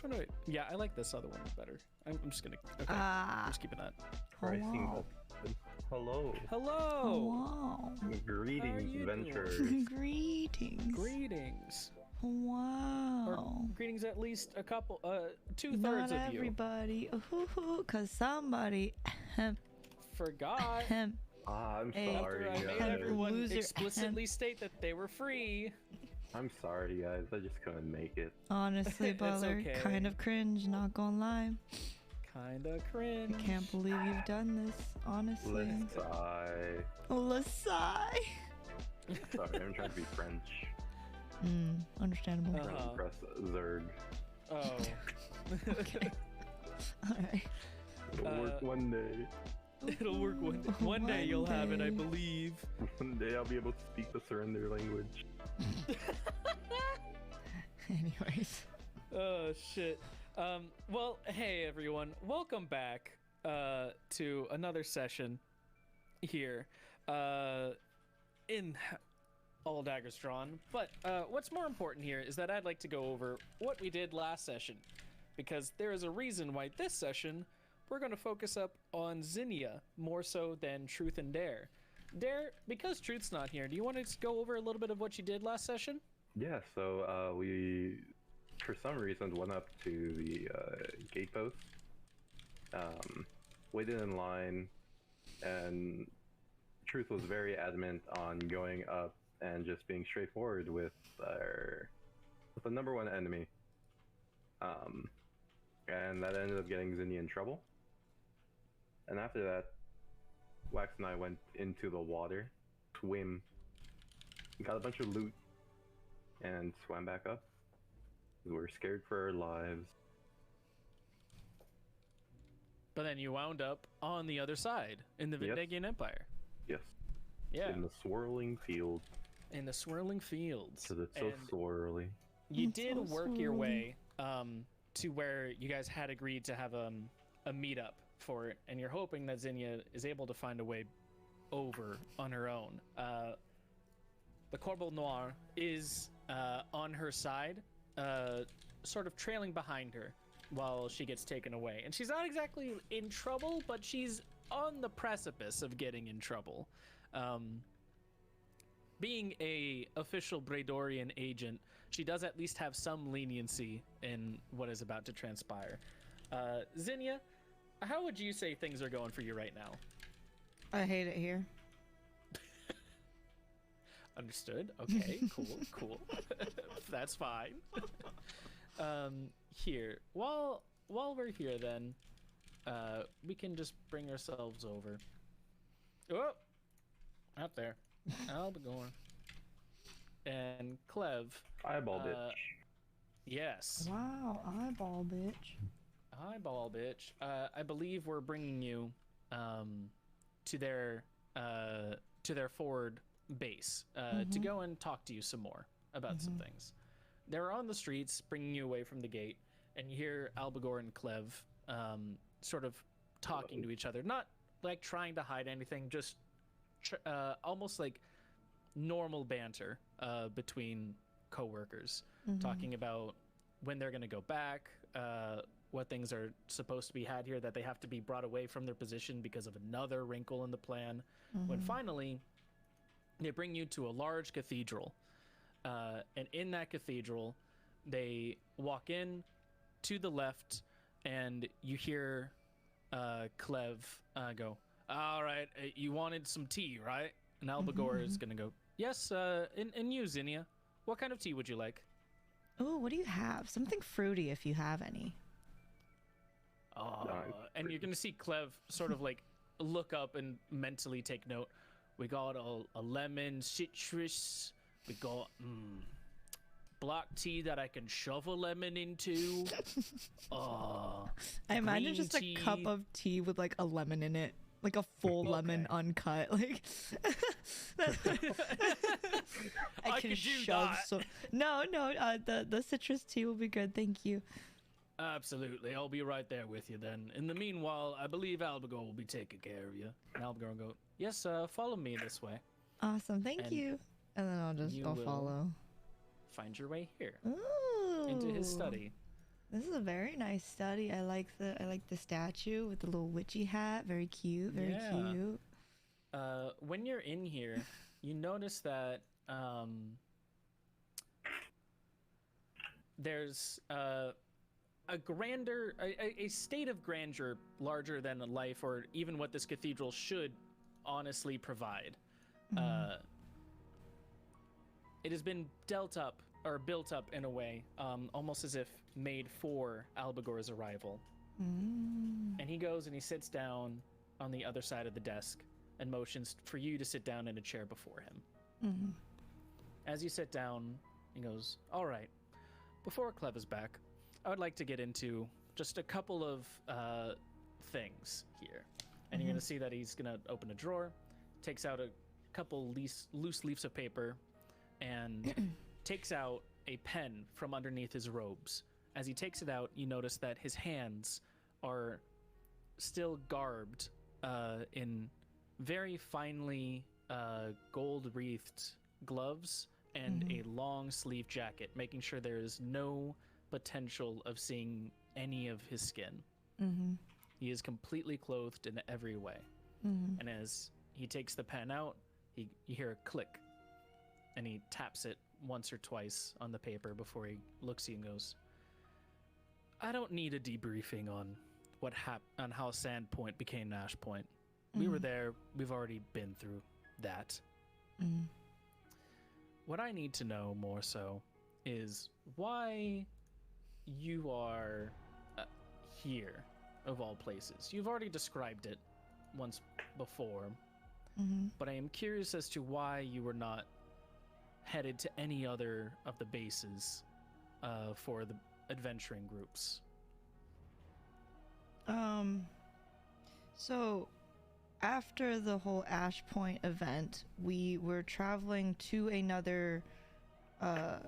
one do I... Yeah, I like this other one better. I'm just gonna... Okay, I'm just keeping that. Hello. Hello. Hello. Greetings, adventurers. Greetings. Greetings. Wow. Or greetings at least a couple, 2/3 Not of you. everybody. Cause somebody Forgot. I'm Hey, sorry, After I made guys. everyone Loser. explicitly state that they were free. I'm sorry, guys. I just couldn't make it. Honestly, It's Butler, okay. kind of cringe, not gonna lie. Kinda cringe. I can't believe you've done this, honestly. Let's sigh. Lasai. Sorry, I'm trying to be French. Understandable. Trying to press Zerg. Oh. Okay. Alright. It'll work one day. It'll work one day. One day you'll have it, I believe. One day I'll be able to speak the surrender language. Anyways. Oh, shit. Well, hey, everyone. Welcome back to another session here in All Daggers Drawn. But what's more important here is that I'd like to go over what we did last session, because there is a reason why this session we're going to focus up on Zinnia more so than Truth and Dare. Dare, because Truth's not here, do you want to go over a little bit of what you did last session? Yeah, so we, for some reason, went up to the gate post, waited in line, and Truth was very adamant on going up and just being straightforward with the number one enemy. And that ended up getting Zinnia in trouble. And after that, Wax and I went into the water, swim, got a bunch of loot, and swam back up. We were scared for our lives. But then you wound up on the other side in the Vindegian Empire. Yes. Yeah. In the swirling field. In the swirling fields. Because it's so And swirly. you It's did so work your swirly. way to where you guys had agreed to have a meetup for it, and you're hoping that Zinnia is able to find a way over on her own. The Corbeau Noir is on her side, sort of trailing behind her while she gets taken away. And she's not exactly in trouble, but she's on the precipice of getting in trouble. Being a official Bradorian agent, she does at least have some leniency in what is about to transpire. Zinnia, how would you say things are going for you right now? I hate it here. Understood. Okay, cool. That's fine. Here, while we're here, then we can just bring ourselves over. Oh, out there. I'll be going. And Clev. Eyeball bitch. Yes. Wow, eyeball bitch. Eyeball bitch. I believe we're bringing you to their forward base to go and talk to you some more about some things. They're on the streets, bringing you away from the gate, and you hear Albigor and Clev sort of talking to each other, not like trying to hide anything, just almost like normal banter between co-workers, talking about when they're going to go back, what things are supposed to be had here, that they have to be brought away from their position because of another wrinkle in the plan. When finally they bring you to a large cathedral, and in that cathedral they walk in to the left, and you hear Clev go, all right, you wanted some tea, right? And Albigor is gonna go, yes, and you, Zinnia, what kind of tea would you like? Oh, what do you have? Something fruity if you have any. And you're gonna see Clev sort of like look up and mentally take note. We got a lemon citrus. We got black tea that I can shove a lemon into. I imagine green just tea. a cup of tea with like a lemon in it. Like a full lemon uncut. Like I can could do shove that. so no, the citrus tea will be good, thank you. Absolutely, I'll be right there with you then. In the meanwhile, I believe Albigor will be taking care of you. And Albigor will go, yes, follow me this way. Awesome, thank And you. And then you I'll will follow. Find your way here Ooh. into his study. This is a very nice study. I like the statue with the little witchy hat. Very cute. Very Yeah. cute. When you're in here, you notice that there's a grander, a state of grandeur larger than life, or even what this cathedral should honestly provide. It has been built up in a way, almost as if made for Albagor's arrival. And he goes and he sits down on the other side of the desk and motions for you to sit down in a chair before him. As you sit down, he goes, "All right, before Clev is back, I would like to get into just a couple of things here." And you're going to see that he's going to open a drawer, takes out a couple loose leaves of paper, and takes out a pen from underneath his robes. As he takes it out, you notice that his hands are still garbed in very finely gold-wreathed gloves and a long-sleeve jacket, making sure there is no potential of seeing any of his skin. He is completely clothed in every way. And as he takes the pen out, you hear a click, and he taps it once or twice on the paper before he looks at you and goes, "I don't need a debriefing on on how Sandpoint became Nash Point. We were there. We've already been through that. What I need to know more so is why you are here, of all places. You've already described it once before, but I am curious as to why you were not headed to any other of the bases for the adventuring groups." So after the whole Ash Point event, we were traveling to another, I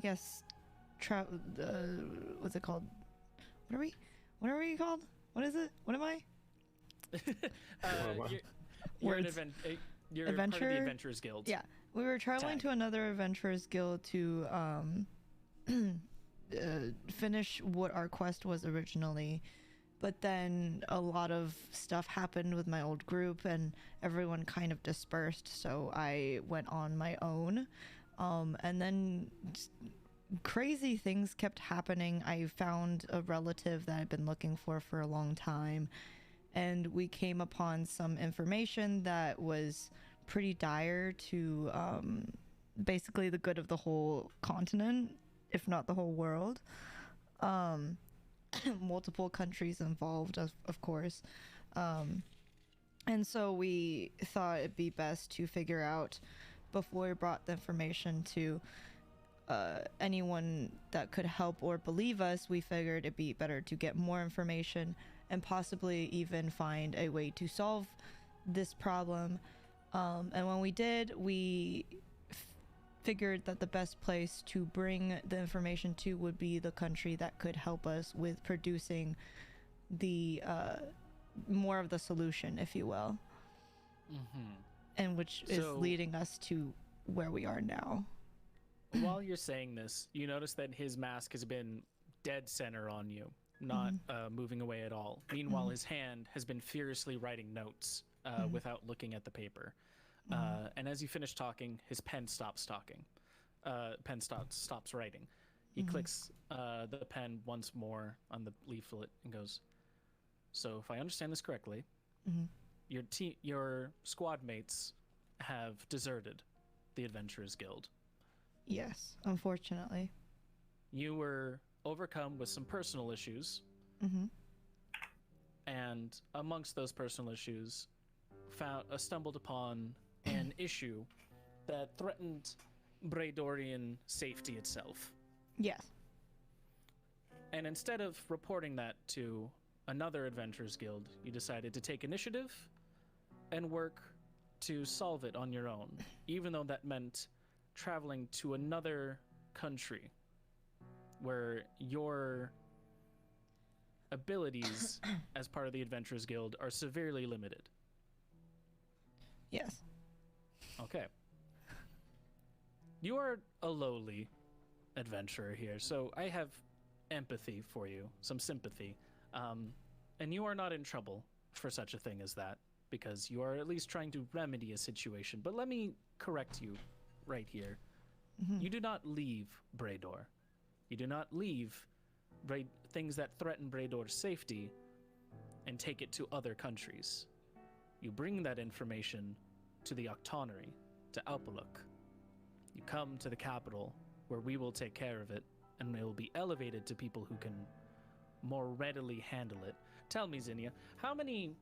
guess, what's it called? What are we called? What is it? What am I? You're an Words. you're part of the Adventurers Guild. Yeah, we were traveling to another Adventurers Guild to finish what our quest was originally, but then a lot of stuff happened with my old group and everyone kind of dispersed, so I went on my own. And then crazy things kept happening. I found a relative that I'd been looking for a long time, and we came upon some information that was pretty dire to basically the good of the whole continent, if not the whole world. Multiple countries involved, of course. And so we thought it'd be best to figure out, before we brought the information to anyone that could help or believe us, we figured it'd be better to get more information and possibly even find a way to solve this problem. And when we did, we figured that the best place to bring the information to would be the country that could help us with producing the more of the solution, if you will. And which is leading us to where we are now. While you're saying this, you notice that his mask has been dead center on you, not moving away at all. Meanwhile, his hand has been furiously writing notes without looking at the paper. And as you finish talking, his pen stops talking. Stops writing. He clicks the pen once more on the leaflet and goes, "So if I understand this correctly, your squad mates have deserted the Adventurers Guild." Yes, unfortunately. You were overcome with some personal issues. And amongst those personal issues, stumbled upon an issue that threatened Braydorian safety itself. Yes. And instead of reporting that to another Adventurers Guild, you decided to take initiative and work to solve it on your own, even though that meant traveling to another country where your abilities as part of the Adventurers Guild are severely limited. Yes. Okay. You are a lowly adventurer here, so I have empathy for you, some sympathy. And you are not in trouble for such a thing as that, because you are at least trying to remedy a situation. But let me correct you right here. You do not leave Brador. You do not leave things that threaten Brador's safety and take it to other countries. You bring that information to the Octonary, to Alpaluk. You come to the capital, where we will take care of it, and it will be elevated to people who can more readily handle it. Tell me, Zinnia, how many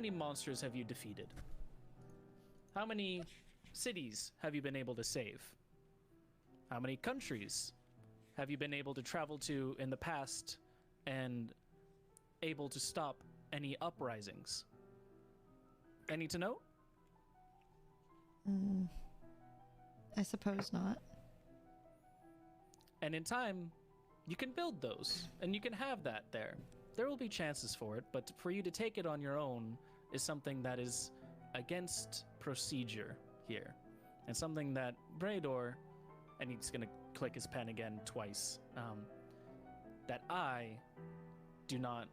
monsters have you defeated? How many cities have you been able to save? How many countries have you been able to travel to in the past and able to stop any uprisings? Any to know? I suppose not. And in time, you can build those, and you can have that there. There will be chances for it, but for you to take it on your own is something that is against procedure here. And something that Brador, and he's going to click his pen again twice, that I do not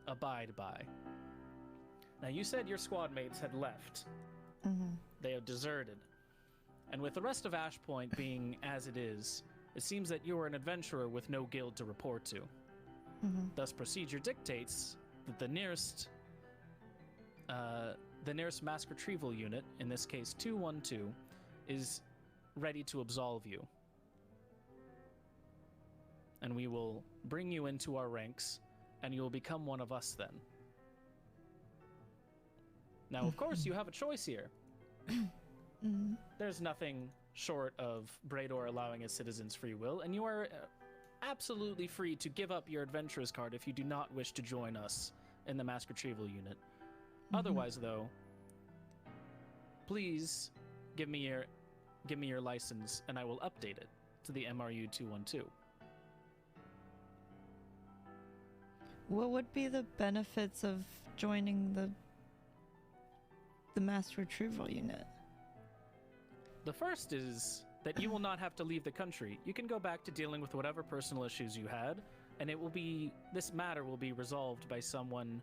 abide by. Now, you said your squad mates had left. They have deserted. And with the rest of Ashpoint being as it is, it seems that you are an adventurer with no guild to report to. Thus, procedure dictates that the nearest mass retrieval unit, in this case 212, is ready to absolve you. And we will bring you into our ranks, and you will become one of us then. Now, of course, you have a choice here. There's nothing short of Brador allowing his citizens free will, and you are absolutely free to give up your adventurer's card if you do not wish to join us in the mass retrieval unit. Otherwise, though, please give me your license, and I will update it to the MRU 212. What would be the benefits of joining the mass retrieval unit? The first is that you will not have to leave the country. You can go back to dealing with whatever personal issues you had, and this matter will be resolved by someone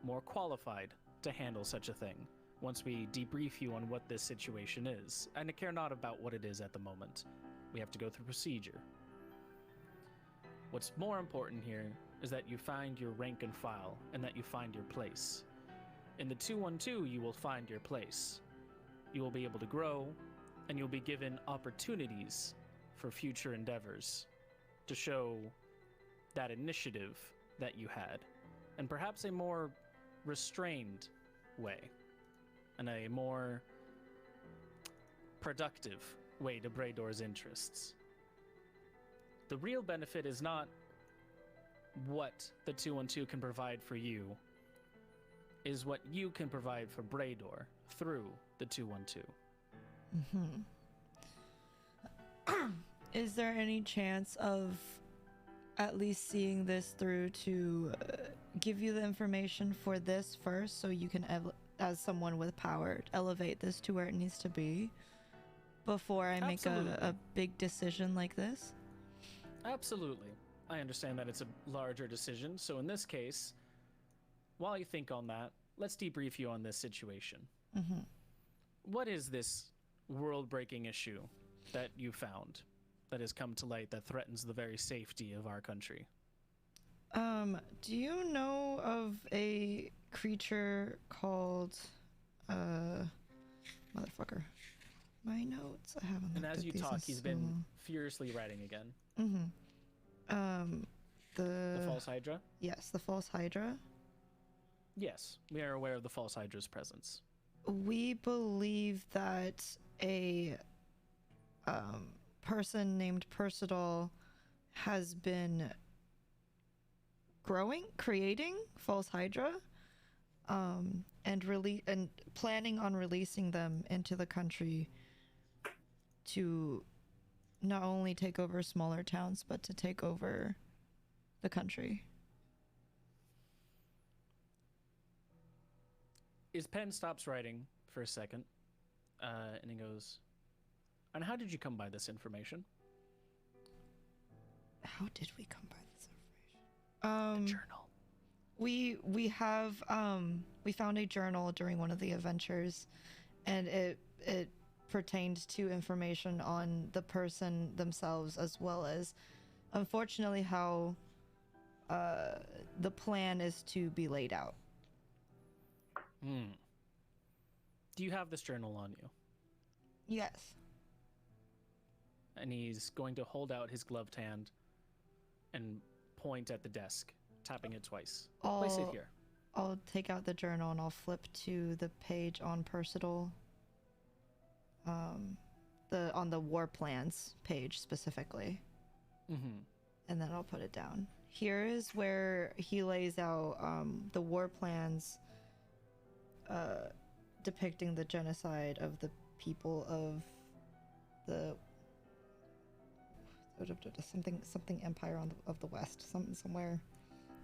more qualified to handle such a thing once we debrief you on what this situation is. And I care not about what it is at the moment. We have to go through procedure. What's more important here is that you find your rank and file, and that you find your place. In the 212, you will find your place. You will be able to grow, and you'll be given opportunities for future endeavors to show that initiative that you had, and perhaps a more restrained way, and a more productive way to Brador's interests. The real benefit is not what the 212 can provide for you, is what you can provide for Brador through the 212. Is there any chance of at least seeing this through to give you the information for this first, so you can, as someone with power, elevate this to where it needs to be before I make a big decision like this? Absolutely. I understand that it's a larger decision, so in this case, while you think on that, let's debrief you on this situation. What is this world-breaking issue that you found that has come to light that threatens the very safety of our country? Do you know of a creature called motherfucker? My notes, I haven't. And as you talk, he's been furiously writing again. The false Hydra? Yes, the false Hydra. Yes, we are aware of the false Hydra's presence. We believe that a person named Percidal has been creating false Hydra, and planning on releasing them into the country to not only take over smaller towns, but to take over the country. His pen stops writing for a second, and he goes, "And how did you come by this information?" How did we come by this information? The journal. We have we found a journal during one of the adventures, and it pertained to information on the person themselves, as well as, unfortunately, how the plan is to be laid out. Do you have this journal on you? Yes. And he's going to hold out his gloved hand and point at the desk, tapping it twice. Place it here. I'll take out the journal and I'll flip to the page on Percival. On the war plans page specifically. And then I'll put it down. Here is where he lays out the war plans depicting the genocide of the people of the something empire of the west, somewhere.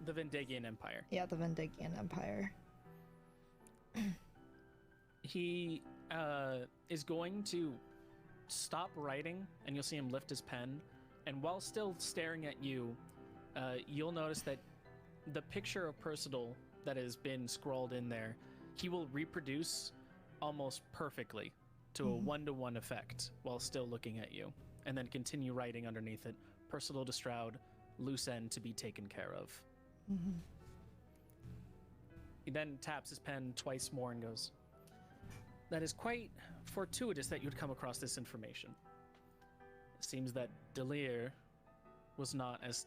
The Vendegian Empire. Yeah, the Vendegian Empire. He is going to stop writing, and you'll see him lift his pen. And while still staring at you, you'll notice that the picture of Percival that has been scrawled in there, he will reproduce almost perfectly to a one-to-one effect while still looking at you, and then continue writing underneath it, Percival de Stroud, loose end to be taken care of. He then taps his pen twice more and goes, "That is quite fortuitous that you'd come across this information. It seems that Delir was not as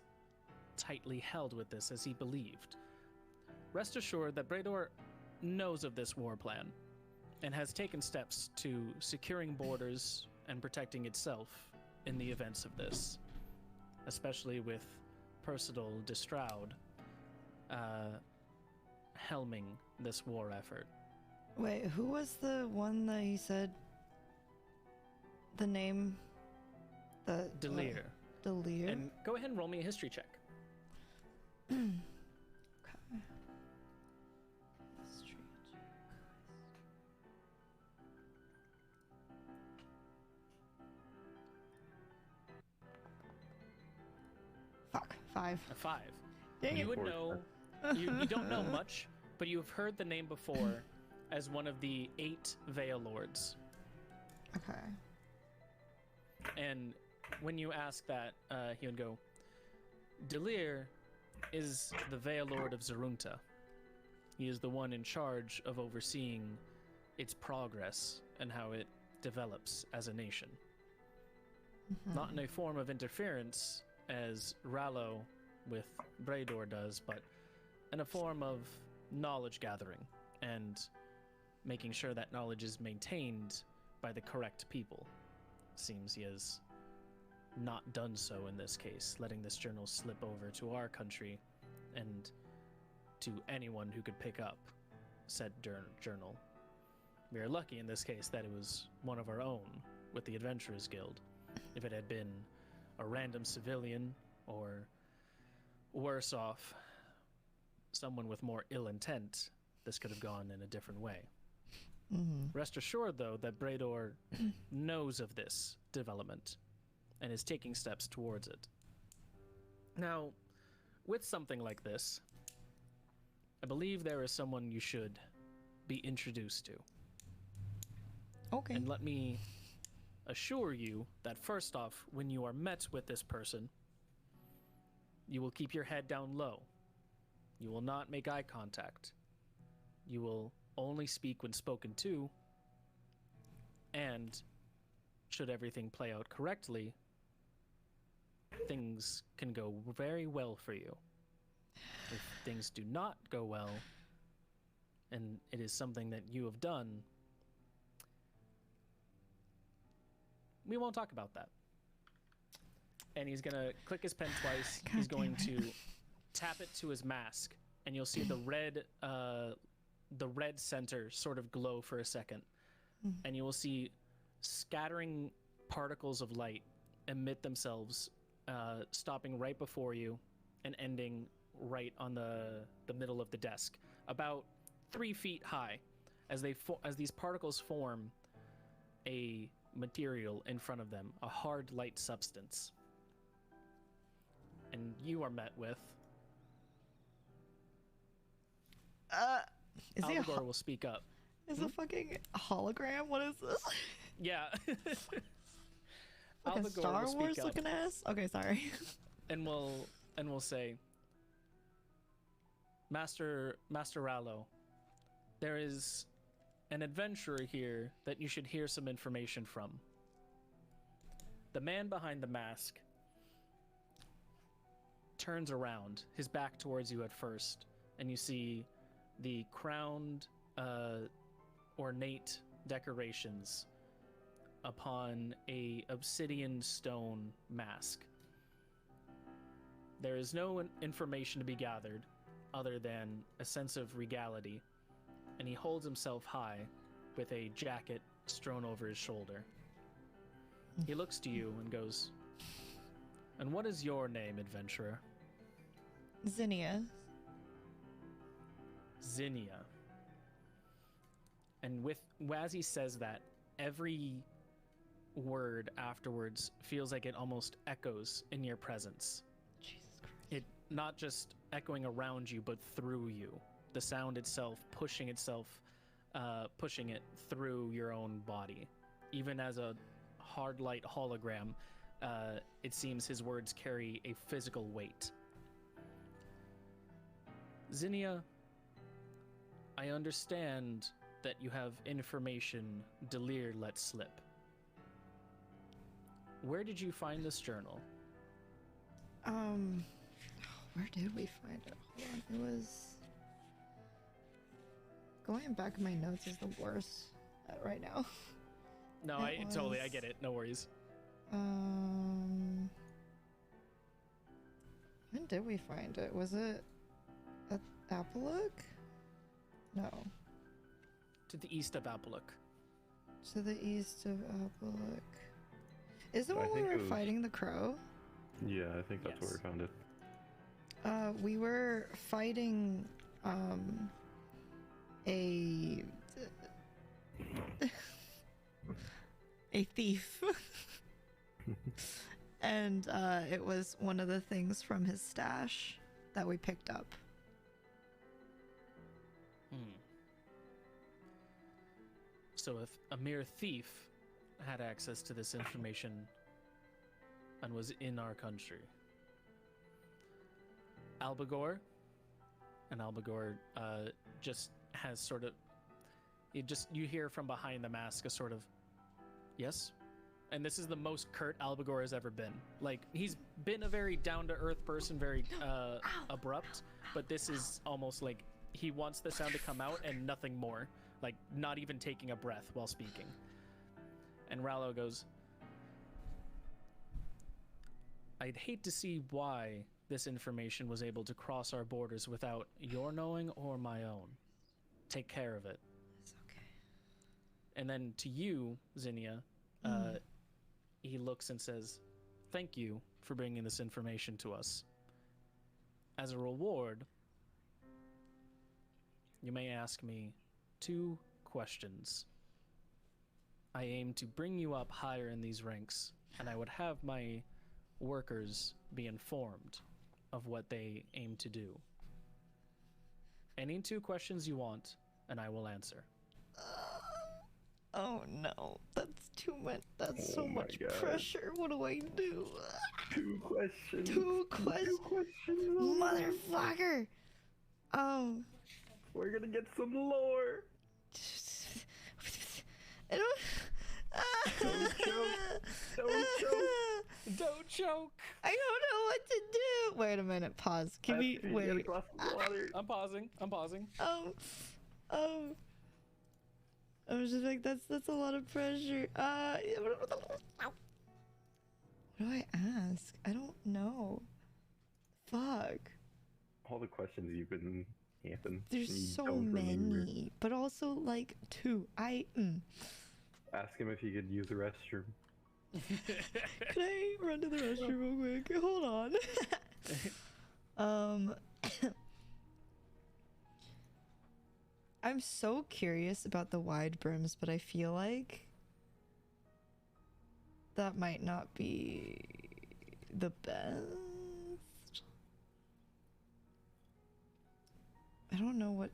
tightly held with this as he believed. Rest assured that Brador knows of this war plan and has taken steps to securing borders and protecting itself in the events of this, especially with Percival de Stroud helming this war effort." Wait, who was the one that he said the name? The Delir. Delir. And go ahead and roll me a history check. Okay. History check. Fuck. 5. A 5. Dang You it. would know. You don't know much, but you've heard the name before as one of the 8 Vale Lords. Okay. And when you ask that, he would go, "Delir is the Vale Lord of Zarunta. He is the one in charge of overseeing its progress and how it develops as a nation. Not in a form of interference as Rallo with Brador does, but in a form of knowledge gathering and making sure that knowledge is maintained by the correct people. Seems he has not done so in this case, letting this journal slip over to our country and to anyone who could pick up said journal. We are lucky in this case that it was one of our own with the Adventurers Guild. If it had been a random civilian or worse off, someone with more ill intent, this could have gone in a different way. Rest assured, though, that Brador knows of this development and is taking steps towards it. Now, with something like this, I believe there is someone you should be introduced to. Okay. And let me assure you that first off, when you are met with this person, you will keep your head down low. You will not make eye contact. You will only speak when spoken to, and should everything play out correctly, things can go very well for you. If things do not go well, and it is something that you have done, we won't talk about that. And he's gonna click his pen twice. He's going to tap it to his mask, and you'll see the red center sort of glow for a second, and you will see scattering particles of light emit themselves, stopping right before you and ending right on the middle of the desk, about 3 feet high, as these particles form a material in front of them, a hard light substance. And you are met with Is he Alvagor will speak up. is a fucking hologram? What is this? Yeah. Like a Alvagor Star will speak Wars up looking ass? Okay, sorry. and will say, Master Rallo, there is an adventurer here that you should hear some information from. The man behind the mask turns around, his back towards you at first, and you see the crowned, ornate decorations upon a obsidian stone mask. There is no information to be gathered other than a sense of regality, and he holds himself high with a jacket strewn over his shoulder. He looks to you and goes, "And what is your name, adventurer?" Zinnia. Zinnia. And as he says that, every word afterwards feels like it almost echoes in your presence. Jesus Christ. It not just echoing around you, but through you. The sound itself pushing it through your own body. Even as a hard light hologram, it seems his words carry a physical weight. Zinnia, I understand that you have information Delir let slip. Where did you find this journal? Where did we find it? Hold on. It was going back in my notes is the worst right now. No, I get it. No worries. When did we find it? Was it at Apaluk? No. To the east of Apaluk. To the east of Apaluk. Is the I one we think were it was- fighting the crow? Yeah, I think that's where Yes. we found it. We were fighting a thief. And it was one of the things from his stash that we picked up. So if a mere thief had access to this information and was in our country, Albagor just has sort of, you hear from behind the mask a sort of, yes? And this is the most curt Albagor has ever been. Like, he's been a very down-to-earth person, very abrupt, but this is almost like he wants the sound to come out and nothing more. Like, not even taking a breath while speaking. And Rallo goes, I'd hate to see why this information was able to cross our borders without your knowing or my own. Take care of it. It's okay. And then to you, Zinnia, he looks and says, thank you for bringing this information to us. As a reward, you may ask me 2 questions. I aim to bring you up higher in these ranks, and I would have my workers be informed of what they aim to do. Any 2 questions you want, and I will answer. Oh no, that's too much. That's so Oh my much God. pressure. What do I do? 2 questions. 2 questions. 2 questions. Motherfucker. We're gonna get some lore. I don't. Don't choke. Don't choke. Don't choke! I don't know what to do. Wait a minute. Pause. Can we Get a wait? glass of water. I'm pausing. I was just like, that's a lot of pressure. What do I ask? I don't know. Fuck. All the questions you've been answering. There's you so don't remember. many, but also like 2. Ask him if he could use the restroom. Can I run to the restroom real quick? Hold on. I'm so curious about the wide brims, but I feel like that might not be the best. I don't know what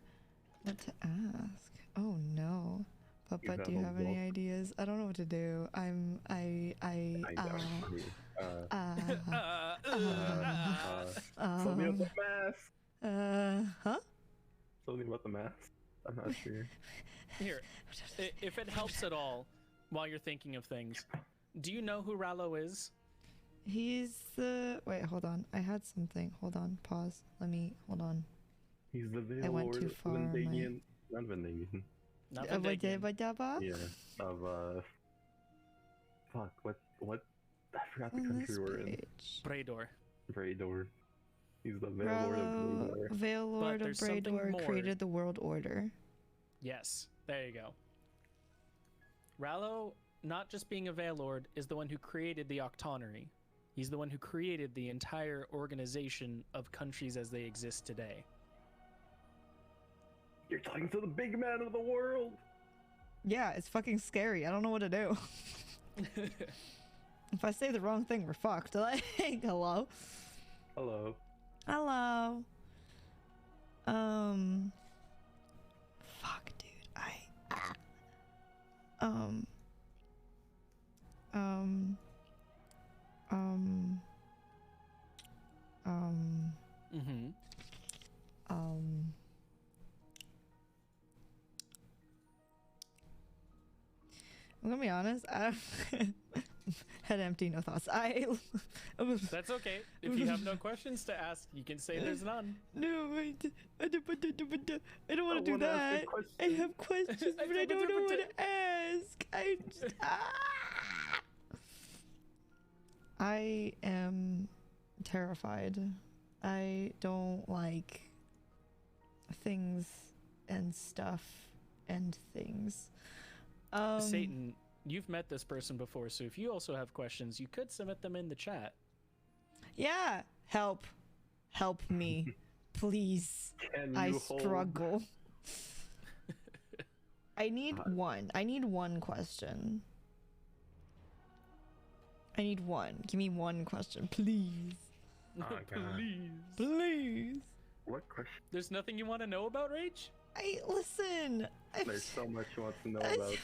to ask. Oh no. But do you have any ideas? I don't know what to do. I something about the mask. huh? Something about the mask. I'm not sure. Here, if it helps at all, while you're thinking of things, do you know who Rallo is? He's the... Wait, hold on. I had something. Hold on. Pause. Hold on. He's the Veil I went Lord too of far. Vendagian. Not Vendagian. Not What Vendagian. Yeah. Of fuck. What? I forgot the country we're in. Brador. Brador. He's the Veil Lord of Brador. Veil Lord of Brador created the world order. Yes. There you go. Rallo, not just being a Veil Lord, is the one who created the Octonary. He's the one who created the entire organization of countries as they exist today. You're talking to the big man of the world! Yeah, it's fucking scary. I don't know what to do. If I say the wrong thing, we're fucked. Like, hello? Hello. Hello. Fuck, dude. I'm gonna be honest. Head empty, no thoughts. That's okay. If you have no questions to ask, you can say there's none. No, I don't want to do that. I have questions, but I don't know what to ask. I am terrified. I don't like things and stuff and things. Satan, you've met this person before, so if you also have questions, you could submit them in the chat. Yeah, help me, please. I struggle. I need one question. I need one. Give me one question, please. Oh, Please. What question? There's nothing you want to know about Rage? Listen. There's so much you want to know about.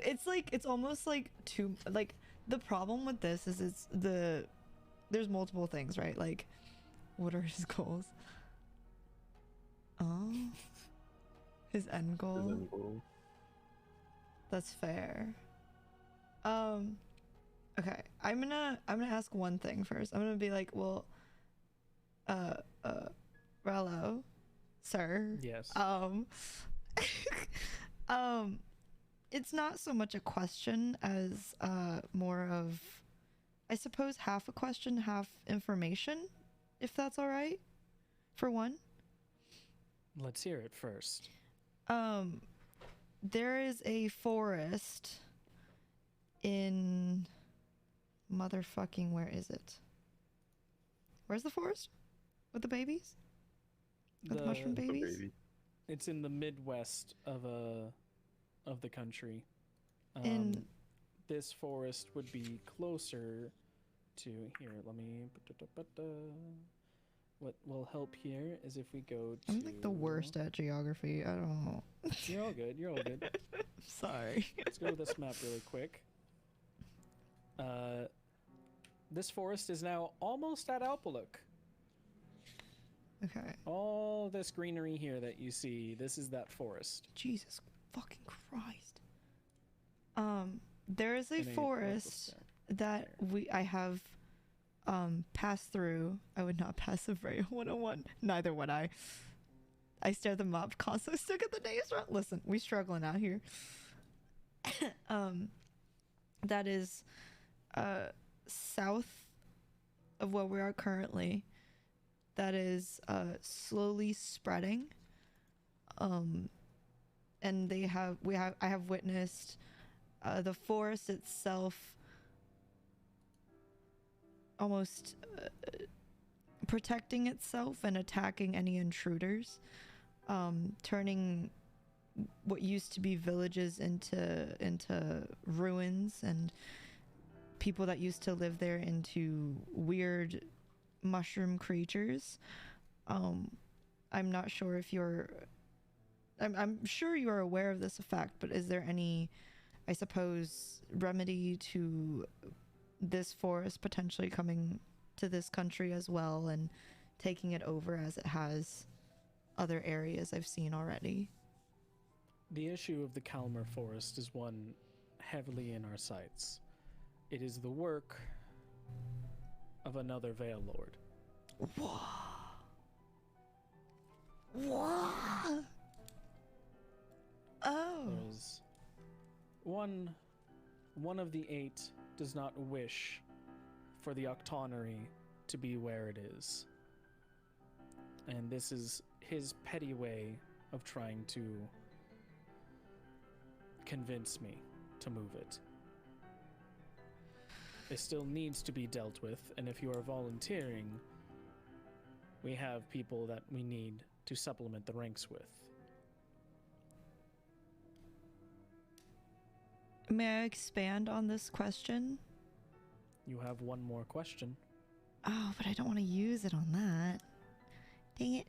It's almost like too, like, the problem with this is there's multiple things, right? Like, what are his goals? Oh, his end goal. His end goal. That's fair. Okay, I'm gonna ask one thing first. I'm gonna be like, well, Rallo, sir. Yes. It's not so much a question as more of, I suppose, half a question, half information, if that's all right, for one. Let's hear it first. There is a forest in motherfucking, where is it? Where's the forest with the babies? With the mushroom babies? It's in the Midwest of the country. In this forest would be closer to here. Let me. What will help here is if we go to. I'm like the worst at geography. I don't know. You're all good. You're all good. Sorry. Let's go to this map really quick. This forest is now almost at Alpalook. Okay. All this greenery here that you see, this is that forest. Jesus fucking Christ. There is a forest that I have passed through. I would not pass a Vreo 101. Neither would I. I stare them up constantly. Still get the days wrong. Listen, we struggling out here. That is south of where we are currently. That is slowly spreading. And I have witnessed the forest itself almost protecting itself and attacking any intruders, turning what used to be villages into ruins, and people that used to live there into weird mushroom creatures. I'm not sure if you're... I'm sure you're aware of this fact, but is there any, I suppose, remedy to this forest potentially coming to this country as well and taking it over as it has other areas I've seen already? The issue of the Kalmar Forest is one heavily in our sights. It is the work of another Veil Lord. Whoa. Whoa. Oh. There's one of the 8 does not wish for the Octonery to be where it is. And this is his petty way of trying to convince me to move it. It still needs to be dealt with, and if you are volunteering, we have people that we need to supplement the ranks with. May I expand on this question? You have one more question. Oh, but I don't want to use it on that. Dang it.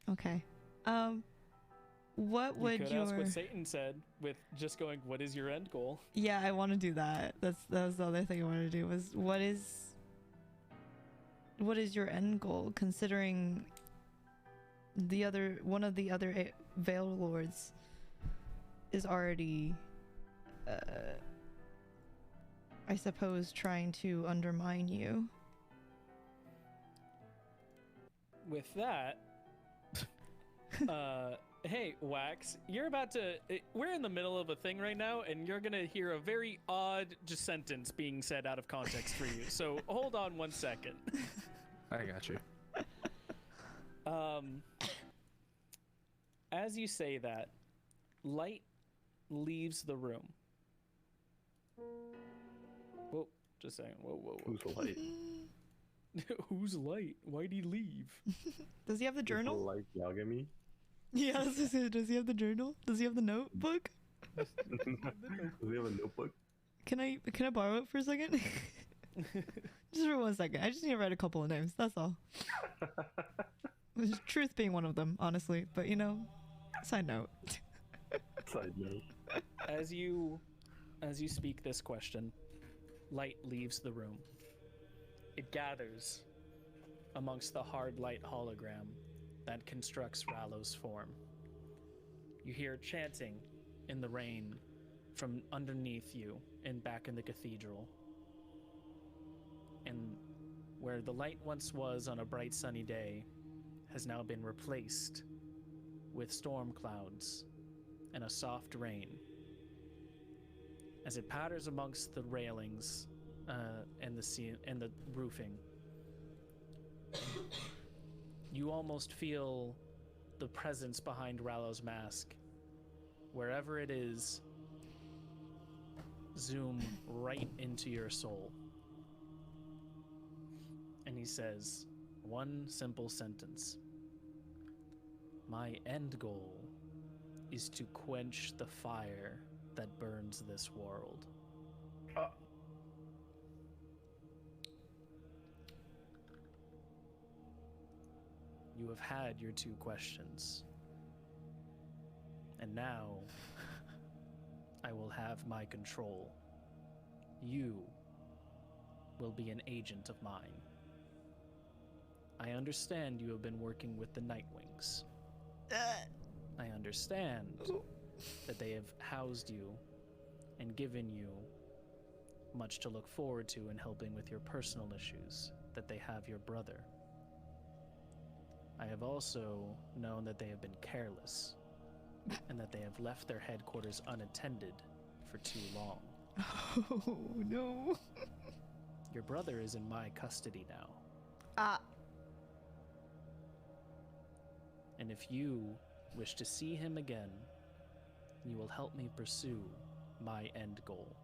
Okay. What would you could your... ask what Satan said with just going, what is your end goal? Yeah, I want to do that. That was the other thing I wanted to do was what is your end goal, considering one of the other Veil Lords is already I suppose trying to undermine you. With that, hey, Wax, you're about to... We're in the middle of a thing right now, and you're going to hear a very odd just sentence being said out of context for you. So hold on one second. I got you. As you say that, light leaves the room. Whoa, just saying. Whoa. Who's the light? Who's light? Why'd he leave? Does he have the journal? Is the light Yagami? Yeah, does he have the journal? Does he have the notebook? Does he have a notebook? Can I borrow it for a second? Just for 1 second. I just need to write a couple of names. That's all. Truth being one of them, honestly. But you know, side note. Side note. As you speak this question, light leaves the room. It gathers amongst the hard light hologram that constructs Rallo's form. You hear chanting in the rain from underneath you and back in the cathedral. And where the light once was on a bright sunny day has now been replaced with storm clouds and a soft rain. As it patters amongst the railings and the roofing, you almost feel the presence behind Rallo's mask. Wherever it is, zoom right into your soul. And he says, one simple sentence. My end goal is to quench the fire that burns this world. You have had your 2 questions. And now, I will have my control. You will be an agent of mine. I understand you have been working with the Nightwings. I understand that they have housed you and given you much to look forward to in helping with your personal issues, that they have your brother. I have also known that they have been careless and that they have left their headquarters unattended for too long. Oh, no. Your brother is in my custody now. And if you wish to see him again, you will help me pursue my end goal.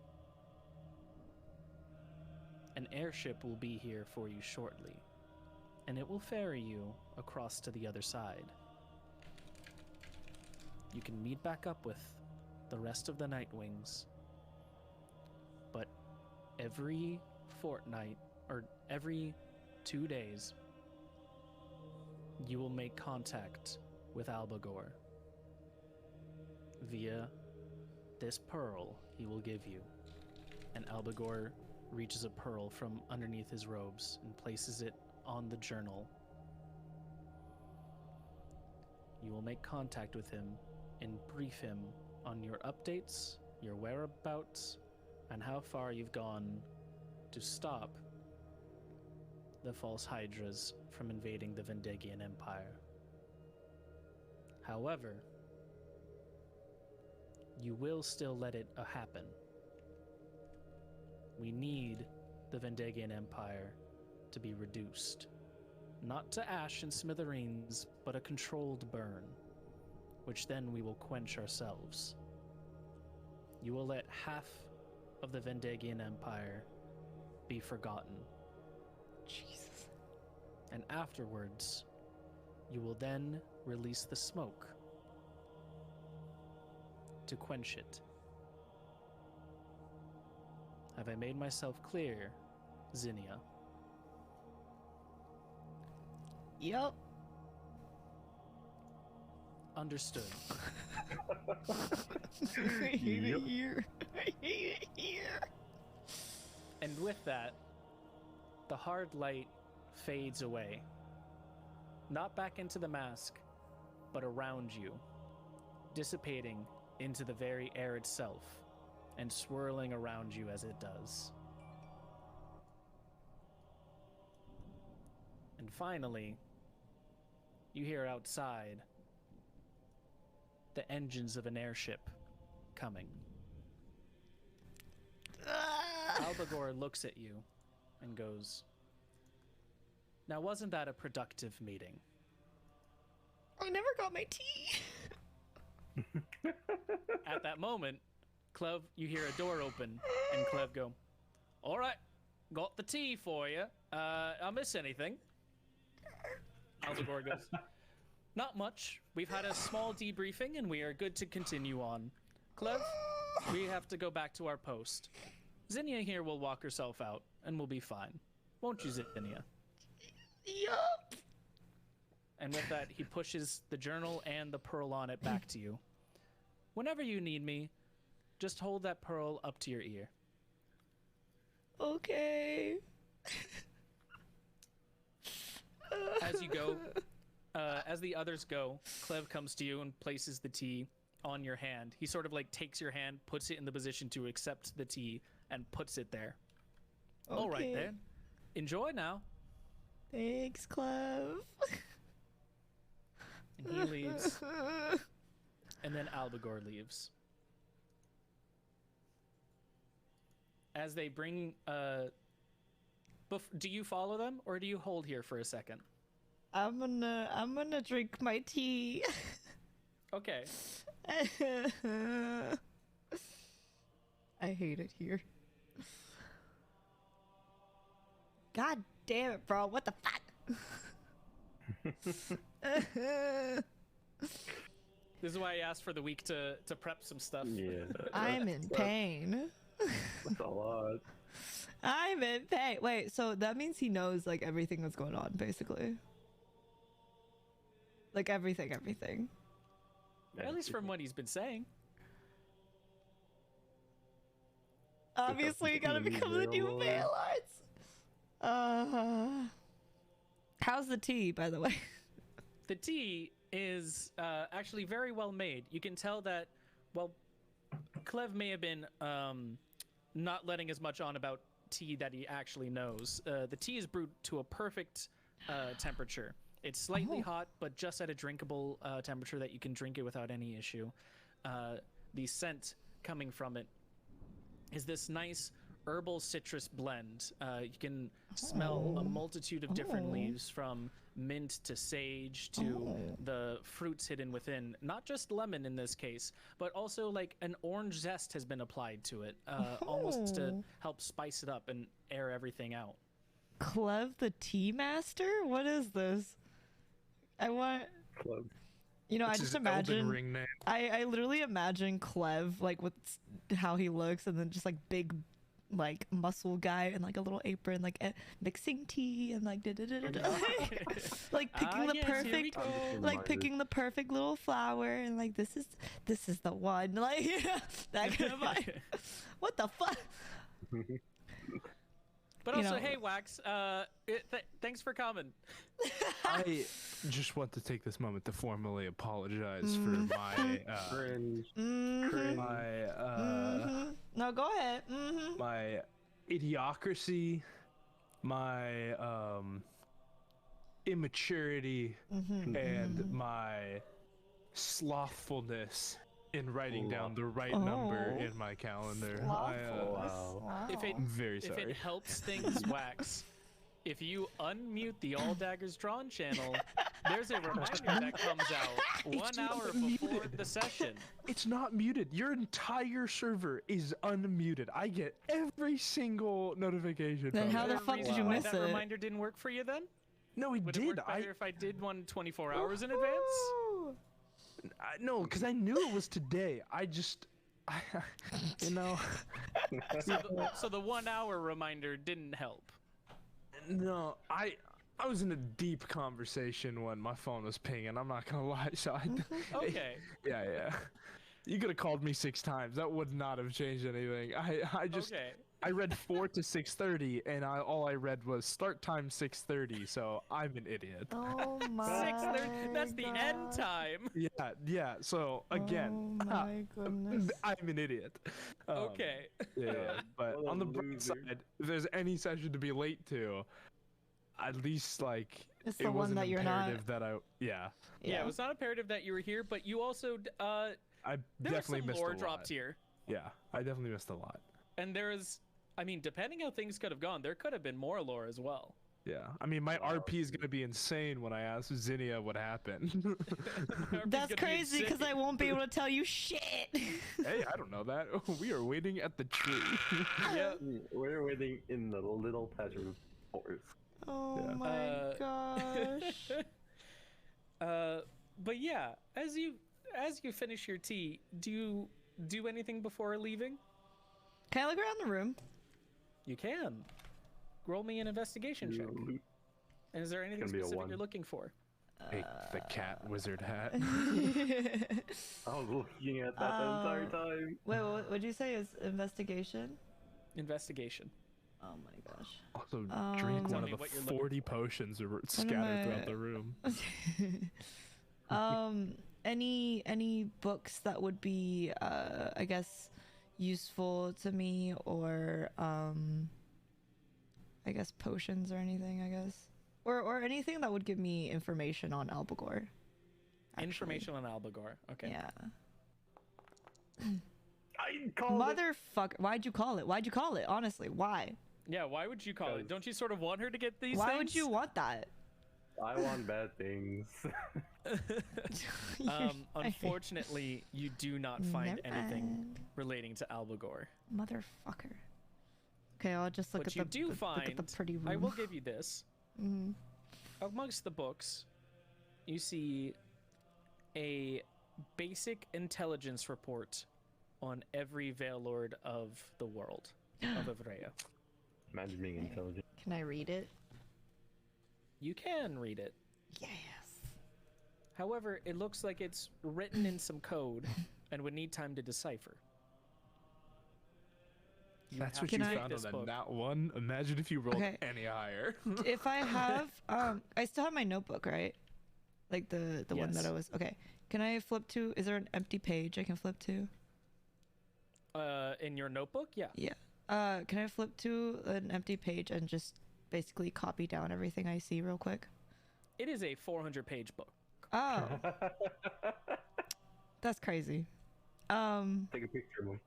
An airship will be here for you shortly, and it will ferry you across to the other side. You can meet back up with the rest of the Nightwings, but every fortnight, or every 2 days, you will make contact with Albagor via this pearl he will give you. And Albagor reaches a pearl from underneath his robes and places it on the journal. You will make contact with him and brief him on your updates, your whereabouts, and how far you've gone to stop the false Hydras from invading the Vendegian Empire. However, you will still let it happen. We need the Vendegian Empire to be reduced. Not to ash and smithereens, but a controlled burn, which then we will quench ourselves. You will let half of the Vendegian Empire be forgotten. Jesus. And afterwards, you will then release the smoke to quench it. Have I made myself clear, Zinnia? Yup. Understood. I hate it here. I hate it here. And with that, the hard light fades away. Not back into the mask, but around you, dissipating into the very air itself and swirling around you as it does. And finally, you hear outside the engines of an airship coming. Albagor looks at you and goes, "Now, wasn't that a productive meeting?" I never got my tea. At that moment, Cleve, you hear a door open, and Cleve go, "All right, got the tea for you. I miss anything?" Albagor goes, "Not much. We've had a small debriefing, and we are good to continue on. Cleve, we have to go back to our post. Zinnia here will walk herself out, and we'll be fine. Won't you, Zinnia?" Yup. And with that, he pushes the journal and the pearl on it back to you. "Whenever you need me, just hold that pearl up to your ear." Okay. As you go, as the others go, Cleve comes to you and places the tea on your hand. He sort of like takes your hand, puts it in the position to accept the tea, and puts it there. Okay. All right then. Enjoy now. Thanks, Cleve. And he leaves. And then Albagor leaves. As they bring, do you follow them or do you hold here for a second? I'm gonna drink my tea. Okay. I hate it here. God damn it, bro. What the fuck? This is why I asked for the week to prep some stuff. Yeah. I'm in pain. That's a lot. I'm in pain. Wait, so that means he knows like everything that's going on, basically. Like everything. At least from what he's been saying. Obviously, you gotta become the new Veilords. How's the tea, by the way? The tea is actually very well made. You can tell that, well, Cleve may have been not letting as much on about tea that he actually knows. The tea is brewed to a perfect temperature. It's slightly hot, but just at a drinkable temperature that you can drink it without any issue. The scent coming from it is this nice herbal citrus blend. You can smell a multitude of different leaves, from mint to sage to the fruits hidden within. Not just lemon in this case, but also like an orange zest has been applied to it, almost to help spice it up and air everything out. Cleve the Tea Master? What is this? I want... Club. You know, It's I just his Elden imagine... Ring name. I literally imagine Cleve, like, with how he looks, and then just, like, big like muscle guy in like a little apron, like mixing tea and like like picking the yes, here we perfect, go. like picking the perfect little flower, and like this is the one, like that kind of vibe. What the fuck? But You also, know. hey, Wax, thanks for coming. I just want to take this moment to formally apologize for my Cringe. Mhm. my No, go ahead. my idiocracy, my immaturity, and my slothfulness in writing down the right number Oh. in my calendar. wow. If it I'm very if sorry. it helps things, Wax, if you unmute the All Daggers Drawn channel, there's a reminder that comes out 1 hour before the session. It's not muted. Your entire server is unmuted. I get every single notification. Then from how it. the Is there a fuck did reason you why miss that it? reminder didn't work for you then? No, it Would it did. work better if I did one 24 hours in advance? No, because I knew it was today. You know, So the 1 hour reminder didn't help. no, I was in a deep conversation when my phone was pinging. I'm not gonna lie. So Okay. yeah. You could have called me 6 times. That would not have changed anything. I just Okay. I read 4 to 6:30, and all I read was start time 6:30. So I'm an idiot. Oh my. 6:30. That's the end God. time. Yeah. So again, Oh my goodness. I'm an idiot. Okay. Yeah. But What a on the bright loser. side, if there's any session to be late to, at least like It's it the one wasn't that you're not. imperative that I. Yeah. Yeah, it was not imperative that you were here, but you also I there definitely were some missed lore a lot. dropped here, Yeah, I definitely missed a lot. and there is, I mean, depending how things could have gone, there could have been more lore as well. Yeah, I mean, my RP is gonna be insane when I ask Zinnia what happened. That's crazy because I won't be able to tell you shit. Hey, I don't know that. We are waiting at the tree. Yeah. We're waiting in the little patch of forest. Oh Yeah. my gosh. But yeah, as you finish your tea, do you do anything before leaving? Can I look around the room? You can. Roll me an investigation check. Loot. And is there anything Gonna be a specific 1. you're looking for? Take the cat wizard hat. I was looking at that the entire time. Wait, what would you say is investigation? Investigation. Oh my gosh. Also, Tell drink one me of what the you're looking 40 potions scattered I- throughout the room. Any books that would be I guess useful to me, or I guess potions or anything, I guess. Or anything that would give me information on Albagor. actually. Information on Albagor. Okay. Yeah. I called it. Motherfucker. Why'd you call it? Why'd you call it? Honestly, why? Yeah, why would you call it? Because- Don't you sort of want her to get these Why things? would you want that? I want bad things. Unfortunately, you do not find Never anything mind. relating to Albagor. Motherfucker. Okay, I'll just look What at you the do look find, at the pretty room. I will give you this. Mhm. Amongst the books, you see a basic intelligence report on every Veil Lord of the world, of Ivrea. Imagine being intelligent. Can I read it? You can read it. Yes. However, it looks like it's written in some code and would need time to decipher. You That's have what to you Can I- take found on this the book. nat 1. Imagine if you rolled Okay. any higher. If I have I still have my notebook, right? Like the one that Yes. I was okay. Can I flip to, is there an empty page I can flip to? In your notebook? Yeah. Yeah. Can I flip to an empty page and just basically copy down everything I see real quick? It is a 400-page book. Oh, that's crazy. Take a picture of him.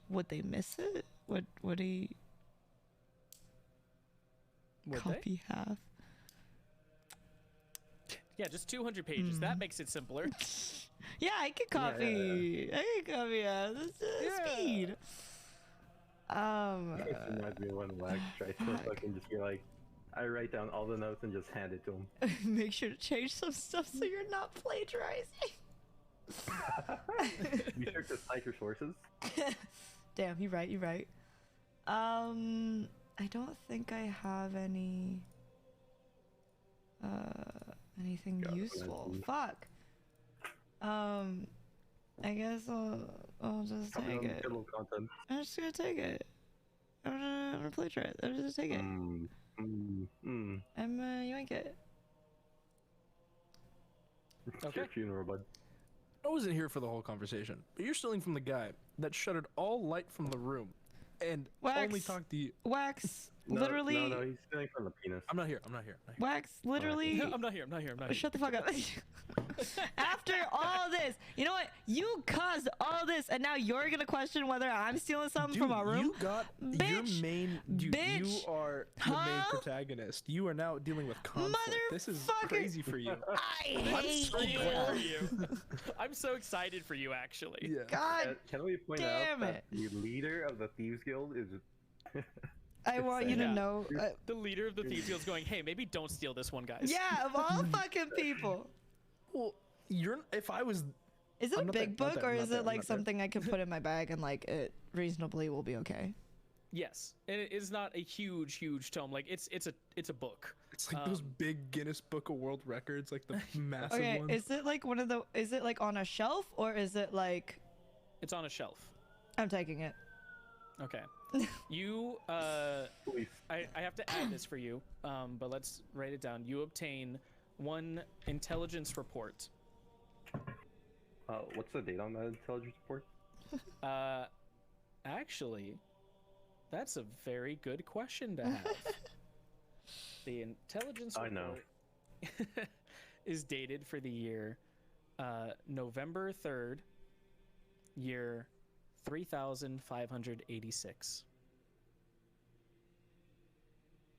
Would they miss it? Would he Would they? copy half? Yeah, just 200 pages. That makes it simpler. Yeah, I can copy. I can copy. Yeah, that's speed. It reminds me of when Wax tries to fucking just be like, I write down all the notes and just hand it to him. Make sure to change some stuff so you're not plagiarizing. Be sure to cite your sources. Damn, you're right. You're right. I don't think I have anything Got it. useful. Fuck. I guess I'll just take it. Content. I'm just gonna take it. I'm gonna play try it. I'm just gonna take it. I'm yoink it. It's Okay. your funeral, bud. I wasn't here for the whole conversation, but you're stealing from the guy that shuttered all light from the room and only Wax. talked to you. Wax. No, Literally. No, he's stealing from the penis. I'm not here. I'm not here. Wax. Literally. I'm not here. I'm not here. I'm not here. Shut the fuck up. After all this, you know what? You caused all this, and now you're gonna question whether I'm stealing something Dude, from our room? you got Bitch. your main. You Bitch. are the main Huh? protagonist. You are now dealing with conflict. This is Motherfucker. crazy for you. I I'm hate so you. glad for you. I'm so excited for you, actually. Yeah. God Can we point damn out it. that the leader of the Thieves Guild is... I want you to Yeah. know. The leader of the Thieves Guild's going, hey, maybe don't steal this one, guys. Yeah, of all fucking people. Well, you're. If I was. Is it I'm a not big there, not book, there, or not is there, it like not there. something I can put in my bag and like it reasonably will be okay? Yes. And it is not a huge tome. Like it's a book. It's like those big Guinness Book of World Records, like the massive Okay, ones. is it like one of the? Is it like on a shelf, or is it like? It's on a shelf. I'm taking it. Okay. You Police. I have to add this for you, but let's write it down. You obtain 1 intelligence report. What's the date on that intelligence report? Actually, that's a very good question to have. The intelligence I report know. is dated for the year November 3rd, year 3586.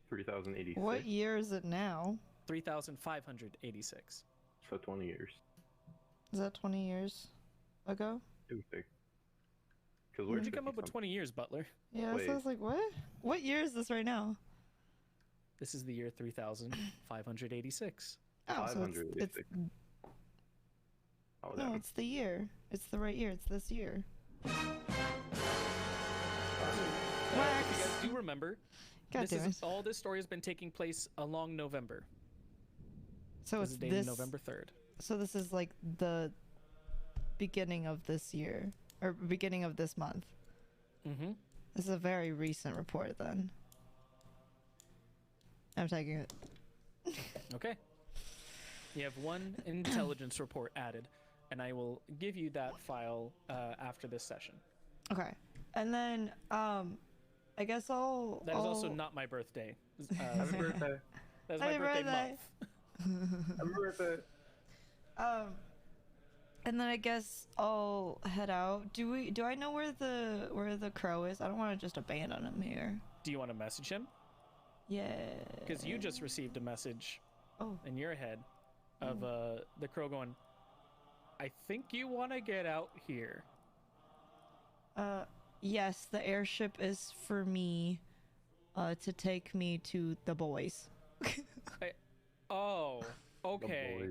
3086. What year is it now? 3586. So 20 years. Is that 20 years ago? Because Where'd you come up with 20 years, Butler? Yeah, so I was like, what? What year is this right now? This is the year 3586. Oh, so it's 586. Oh, no, damn. it's the year. It's the right year. It's this year. If Wax. you guys do remember, God this damn it. is all this story has been taking place along November. So This it's is dated this. November 3rd. So this is like the beginning of this year or beginning of this month. Mm-hmm. This is a very recent report then. I'm taking it. Okay. You have 1 intelligence report added, and I will give you that file after this session. Okay. And then I guess I'll That is also not my birthday. Happy birthday. That is my Happy birthday birthday. month. Happy birthday. And then I guess I'll head out. Do I know where the crow is? I don't want to just abandon him here. Do you want to message him? Yeah. Because you just received a message Oh. in your head of the crow going, I think you want to get out here. Yes, the airship is for me to take me to the boys. Oh, okay.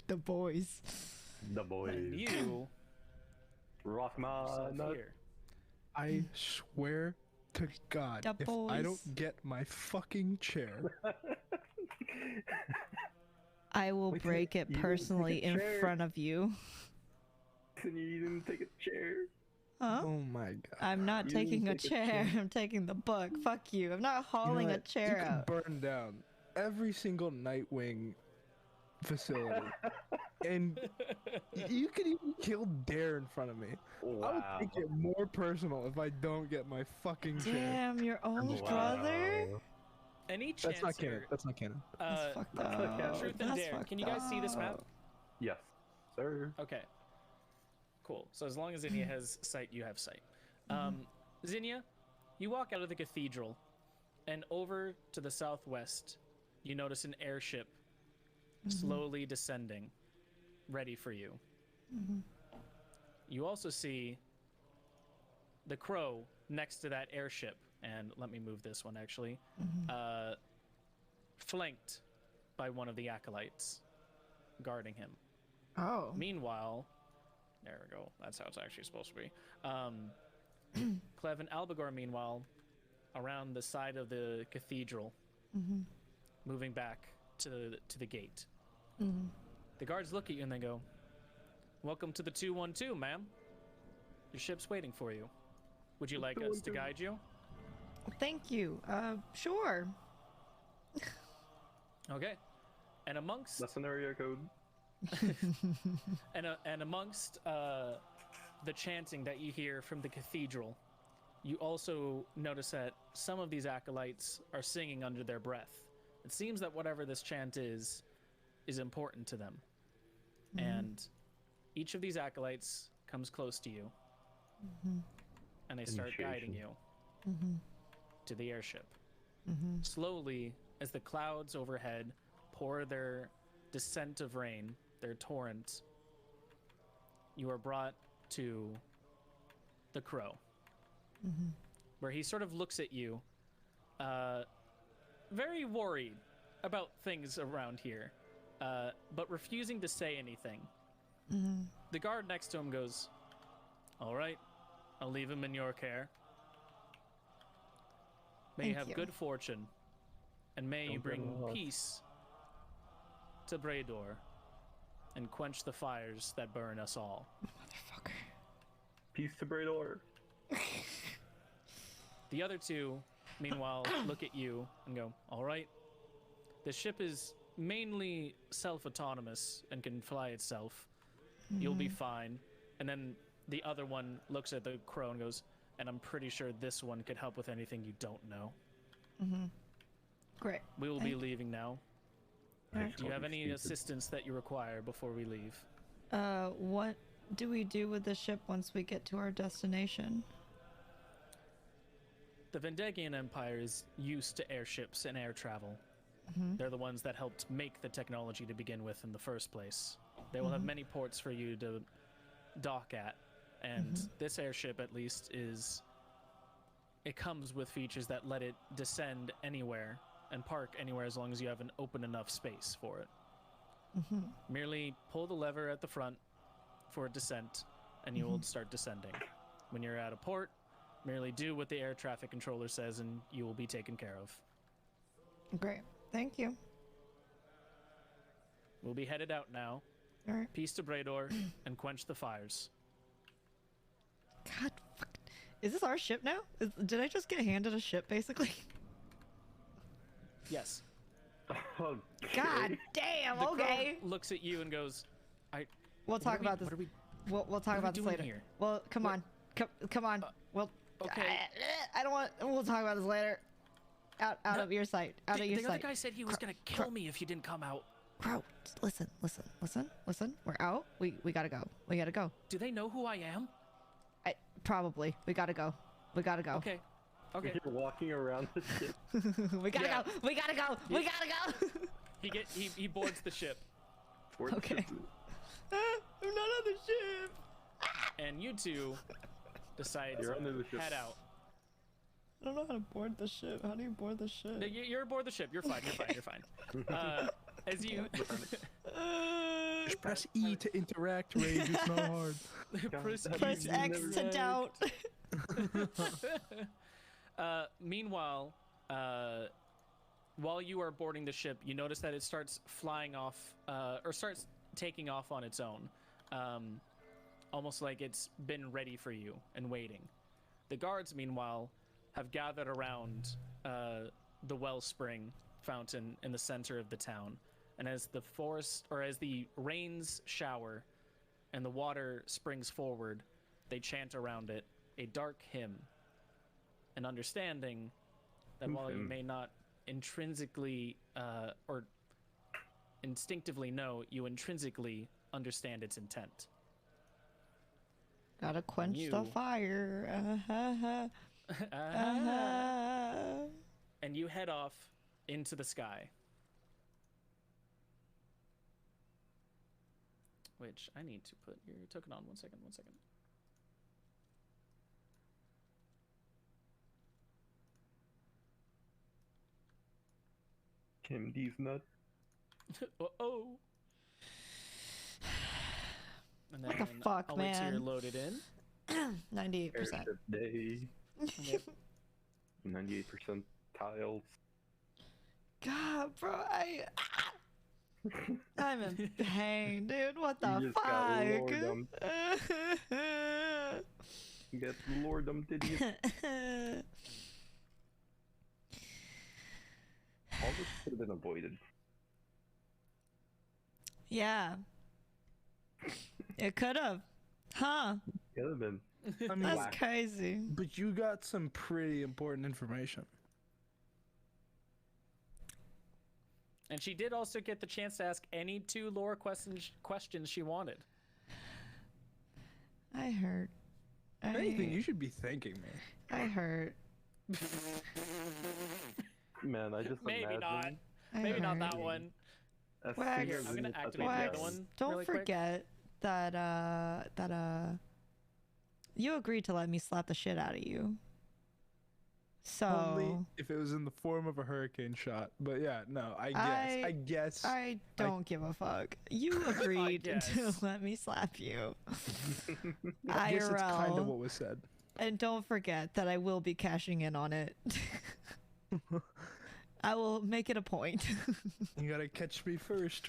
The boys. The boys. You Rockman. here. I swear to God, The if I boys. don't get my fucking chair, I will We break can't- it you didn't take personally a in chair. front of you. Can you didn't take a chair? Huh? oh my God. I'm not You taking a take a chair. chair. I'm taking the book. Fuck you. I'm not You know hauling a what? chair You out. could burn down every single Nightwing facility, and you could even kill Dare in front of me. I would Wow. take it more personal if I don't get my fucking chair. Damn, your own Wow. brother? Any chance That's not canon. here- That's not canon. That's fucked that's up. okay. Truth and That's Dare. fucked Can you guys see this map? up. Yes, sir. Okay. Cool. So as long as Zinnia has sight, you have sight. Zinnia, you walk out of the cathedral, and over to the southwest, you notice an airship slowly descending, ready for you. You also see the crow next to that airship, and let me move this one actually, flanked by one of the acolytes guarding him. Oh. Meanwhile, there we go. That's how it's actually supposed to be. Clev and Albigor, meanwhile, around the side of the cathedral, moving back to the gate. The guards look at you and they go, "Welcome to the 212, ma'am. Your ship's waiting for you. Would you like us to guide you?" Thank you. Sure. Okay. And amongst That's an area code. and amongst the chanting that you hear from the cathedral, you also notice that some of these acolytes are singing under their breath. It seems that whatever this chant is important to them. And each of these acolytes comes close to you, and they start guiding you to the airship. Slowly, as the clouds overhead pour their descent of rain, their torrent, you are brought to the Crow, where he sort of looks at you, very worried about things around here, but refusing to say anything. The guard next to him goes, "All right, I'll leave him in your care. May you Thank have you. good fortune, and may you bring peace to Brador and quench the fires that burn us all." Motherfucker. Peace to Brador. The other two, meanwhile, look at you and go, "All right, the ship is mainly self-autonomous and can fly itself. You'll be fine." And then the other one looks at the Crow and goes, "And I'm pretty sure this one could help with anything you don't know. Great. We will be leaving now. Alright. Do you have any assistance that you require before we leave?" What do we do with the ship once we get to our destination? The Vendegian Empire is used to airships and air travel. They're the ones that helped make the technology to begin with in the first place. They will have many ports for you to dock at, and this airship, at least, it comes with features that let it descend anywhere and park anywhere as long as you have an open enough space for it. Merely pull the lever at the front for descent, and you will start descending. When you're at a port, merely do what the air traffic controller says, and you will be taken care of. Great. Thank you. We'll be headed out now. All right. Peace to Brador, and quench the fires. God, fuck. Is this our ship now? Did I just get handed a ship, basically? Yes. Okay. God damn. The Okay. Crow looks at you and goes, We'll talk about this. What are we? We'll talk about this doing later. here? Well, come on. Come on. Well, okay. I don't want. We'll talk about this later. Out of your sight. Out of your The other sight. guy said he was gonna kill me if you didn't come out. Bro, listen. We're out. We gotta go. We gotta go. Do they know who I am? Probably. We gotta go. We gotta go. Okay. Okay. You're walking around the ship. We gotta Yeah. go. We gotta go. We gotta go. He boards the ship, Where the Okay. ship is. I'm not on the ship. and you two decide You're under the to ship. head out. I don't know how to board the ship. How do you board the ship? No, you're aboard the ship. You're fine. You're fine. As you Just press E to interact, Rage. It's not hard. Press X to doubt. Meanwhile, while you are boarding the ship, you notice that it starts flying off, or starts taking off on its own, almost like it's been ready for you and waiting. The guards, meanwhile, have gathered around the wellspring fountain in the center of the town, and as the rains shower and the water springs forward, they chant around it a dark hymn, and understanding that while you may not intrinsically or instinctively know, you intrinsically understand its intent. Gotta quench the You- fire. And you head off into the sky. Which I need to put your token on. One second. Kim D's nut. Uh-oh. And then What the fuck, I'll wait till you're man? loaded in. 98%. Airship day. Yep. 98% tiles. God, bro, I'm in pain, dude. What the You just got lordom. fuck? Get lordom, did you? All this could have been avoided. Yeah. It could have. Huh? Could have been. I mean, That's Black. crazy. but you got some pretty important information. And she did also get the chance to ask any 2 lore questions she wanted. I hurt. If anything, you should be thanking me. I hurt. Man, I just Maybe not. imagine Maybe not hurt. that one. a Wax. singer I'm gonna at the activate the piano. other one. Don't really quick. forget that you agreed to let me slap the shit out of you. So Only if it was in the form of a hurricane shot. But yeah, no, I guess. I don't give a fuck. You agreed to guess. let me slap you. I guess it's kind IRL. of what was said. And don't forget that I will be cashing in on it. I will make it a point. You gotta catch me first.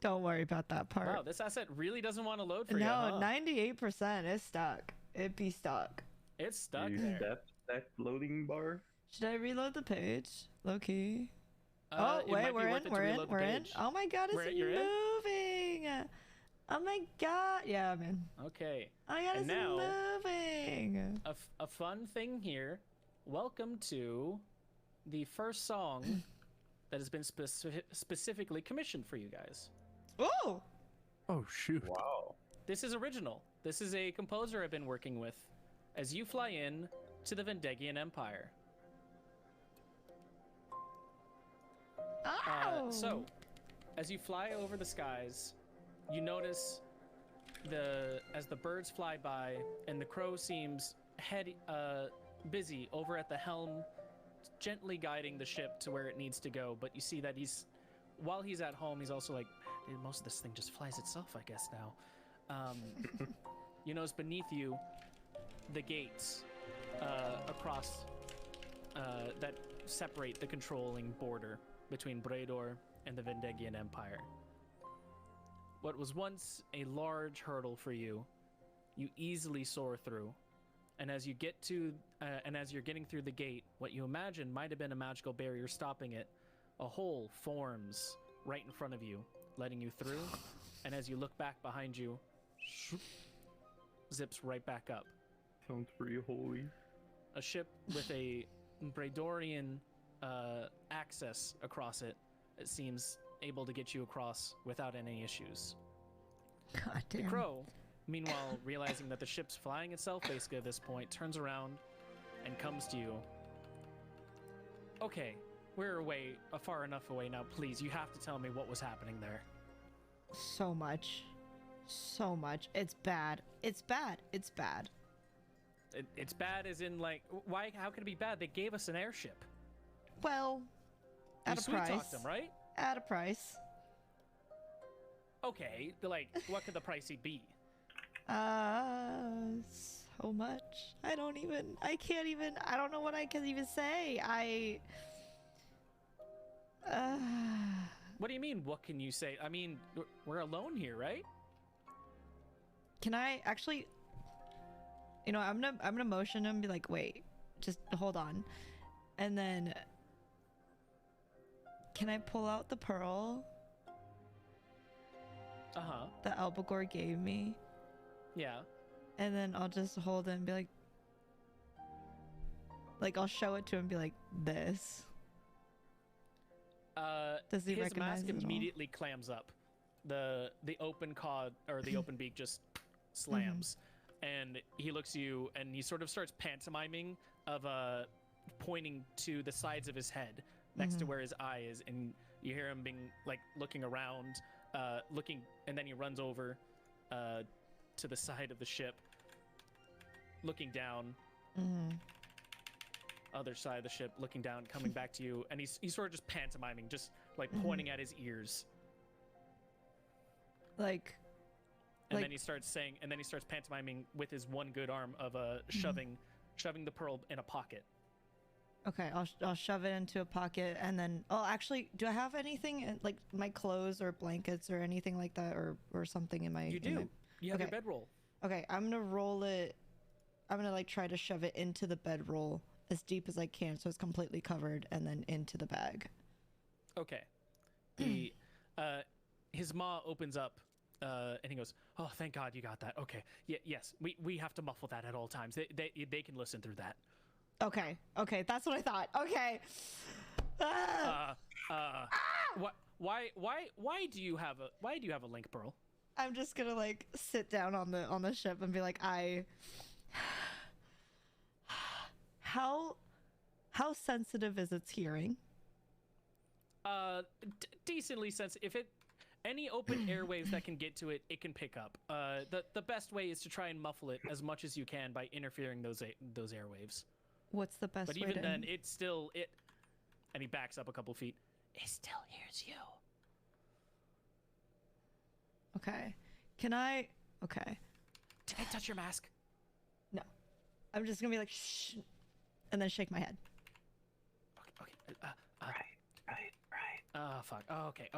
Don't worry about that part. Wow, this asset really doesn't want to load for you, No, huh? 98% is stuck. It be stuck. It's stuck You there. step that loading bar. Should I reload the page? Low key. It Oh, might wait, be we're worth in, it to we're in, reload the we're in. page. Oh my god, it's You're in? moving. Oh my god. Yeah, I'm in. Okay. Oh my god, And it's now- moving. A fun thing here. Welcome to the first song that has been specifically commissioned for you guys. Oh! Oh shoot. Wow. This is original. This is a composer I've been working with as you fly in to the Vendegian Empire. Oh! So, as you fly over the skies, you notice as the birds fly by, and the crow seems busy over at the helm, gently guiding the ship to where it needs to go. But you see that while he's at home, he's also like, dude, most of this thing just flies itself, I guess now. You notice beneath you the gates across that separate the controlling border between Bredor and the Vendegian Empire. What was once a large hurdle for you, you easily soar through. And as you get to, and as you're getting through the gate, what you imagine might have been a magical barrier stopping it, a hole forms right in front of you, letting you through. And as you look back behind you, zips right back up. Sounds pretty holy. A ship with a Bredorian access across it. It seems able to get you across without any issues. God The damn. crow, meanwhile, realizing that the ship's flying itself basically at this point, turns around and comes to you. Okay, we're far enough away now. Please, you have to tell me what was happening there. So much. So much. It's bad. It's bad. It's bad. It's bad as in, like, why? How could it be bad? They gave us an airship. Well, at You a sweet-talked price. them, right? At a price. Okay, like, what could the price be? So much. I don't know what I can even say. What do you mean, what can you say? I mean, we're alone here, right? Can I actually, I'm gonna motion him and be like, wait, just hold on. And then, can I pull out the pearl Uh-huh. that Albagor gave me? Yeah. And then I'll just hold it and be like I'll show it to him and be like, this. Does he His recognize mask it at all? immediately clams up. The open cod, or the open beak just slams. And he looks at you and he sort of starts pantomiming of pointing to the sides of his head next to where his eye is, and you hear him being like looking around, and then he runs over to the side of the ship, looking down. Other side of the ship, looking down, coming back to you, and he's sort of just pantomiming, just like pointing at his ears. And Like- then he starts saying, and then he starts pantomiming with his one good arm of shoving the pearl in a pocket. Okay, I'll shove it into a pocket, and then actually, do I have anything like my clothes or blankets or anything like that, or something in my? You do. You have your bedroll. Okay, I'm gonna roll it. I'm gonna like try to shove it into the bedroll as deep as I can, so it's completely covered, and then into the bag. Okay. His maw opens up, and he goes, "Oh, thank God you got that. Okay. Yes. We have to muffle that at all times. They can listen through that." Okay, that's what I thought. Okay. Why do you have a link pearl? I'm just gonna like sit down on the ship and be like, how sensitive is its hearing? Decently sensitive. If it any open airwaves that can get to it, it can pick up. The best way is to try and muffle it as much as you can by interfering those airwaves. What's the best But way even to... then, it's still it. And he backs up a couple feet. It still hears you. Okay. Can I... Okay. Did I touch your mask? No. I'm just gonna be like, shh, and then shake my head. Okay. Right. Oh fuck. Oh, okay.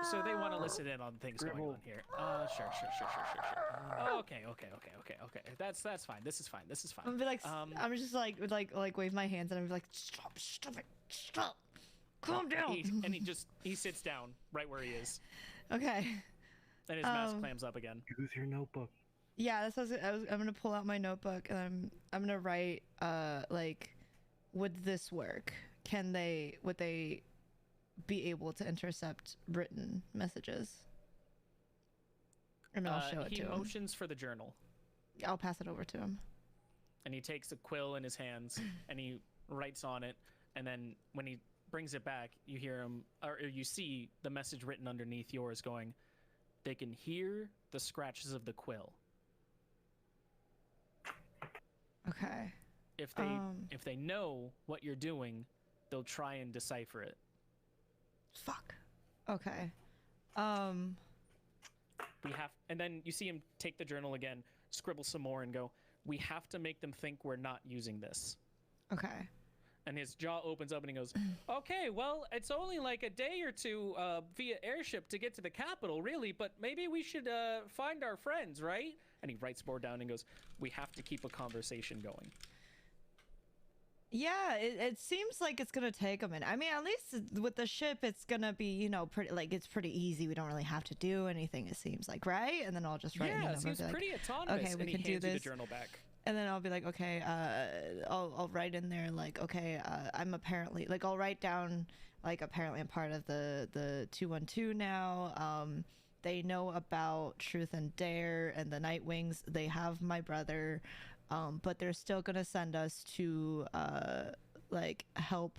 So they want to listen in on things going on here. Sure. Okay. That's fine. This is fine. I'm gonna be like, I'm just like wave my hands and I'm like, stop it, calm down. He sits down right where he is, Okay. and his mask clams up again. Use your notebook. Yeah, that's what I'm gonna pull out my notebook and I'm gonna write like, would this work? Would they be able to intercept written messages? And I'll show it to him. He motions for the journal. I'll pass it over to him. And he takes a quill in his hands and he writes on it. And then when he brings it back, you hear him, or you see the message written underneath yours going, "They can hear the scratches of the quill. Okay. If they know what you're doing, they'll try and decipher it." Fuck. Okay. And then you see him take the journal again, scribble some more, and go, "We have to make them think we're not using this." Okay. And his jaw opens up and he goes, "Okay, well, it's only like a day or two via airship to get to the capital, really, but maybe we should find our friends, right?" And he writes more down and goes, "We have to keep a conversation going." Yeah, it seems like it's gonna take a minute. I mean, at least with the ship, it's gonna be, it's pretty easy. We don't really have to do anything, it seems like, right? And then I'll just write. Yeah, it seems pretty autonomous. Okay, we and can he do hands you the this. journal back. And then I'll be like, okay, I'll write in there like, okay, I'm apparently like, I'll write down like, apparently I'm part of the 212 now. They know about Truth and Dare and the Nightwings. They have my brother. But they're still gonna send us to like help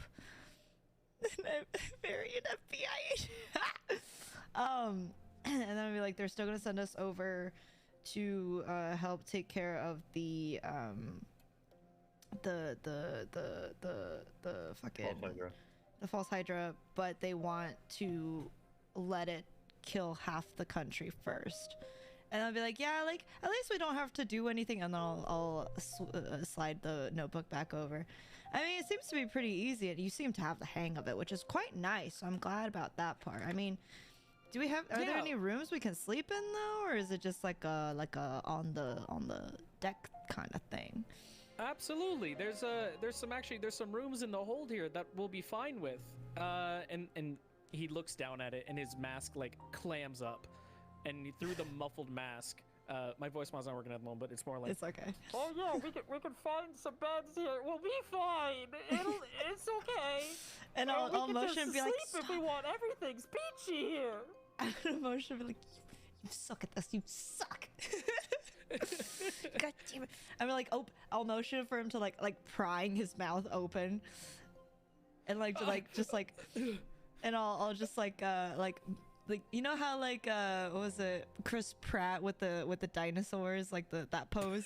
bury an FBI. And then I'll be like, they're still gonna send us over to help take care of the fucking the false Hydra, but they want to let it kill half the country first. And I'll be like, yeah, like, at least we don't have to do anything. And then I'll slide the notebook back over. I mean, it seems to be pretty easy. And you seem to have the hang of it, which is quite nice. So I'm glad about that part. I mean, are there any rooms we can sleep in though? Or is it just like a on the deck kind of thing? Absolutely. There's some rooms in the hold here that we'll be fine with. And he looks down at it and his mask like clams up. And through the muffled mask, my voice mod's not working at the moment, but it's more like, it's okay. "Oh yeah, we can find some beds here. We'll be fine. It's okay." And I'll motion and be like, "If we want, everything's peachy here." I'll motion and be like, "You suck at this. You suck." God damn it! I'm like, I'll motion for him to like prying his mouth open, and and I'll just like you know how like what was it, Chris Pratt with the dinosaurs, like that pose,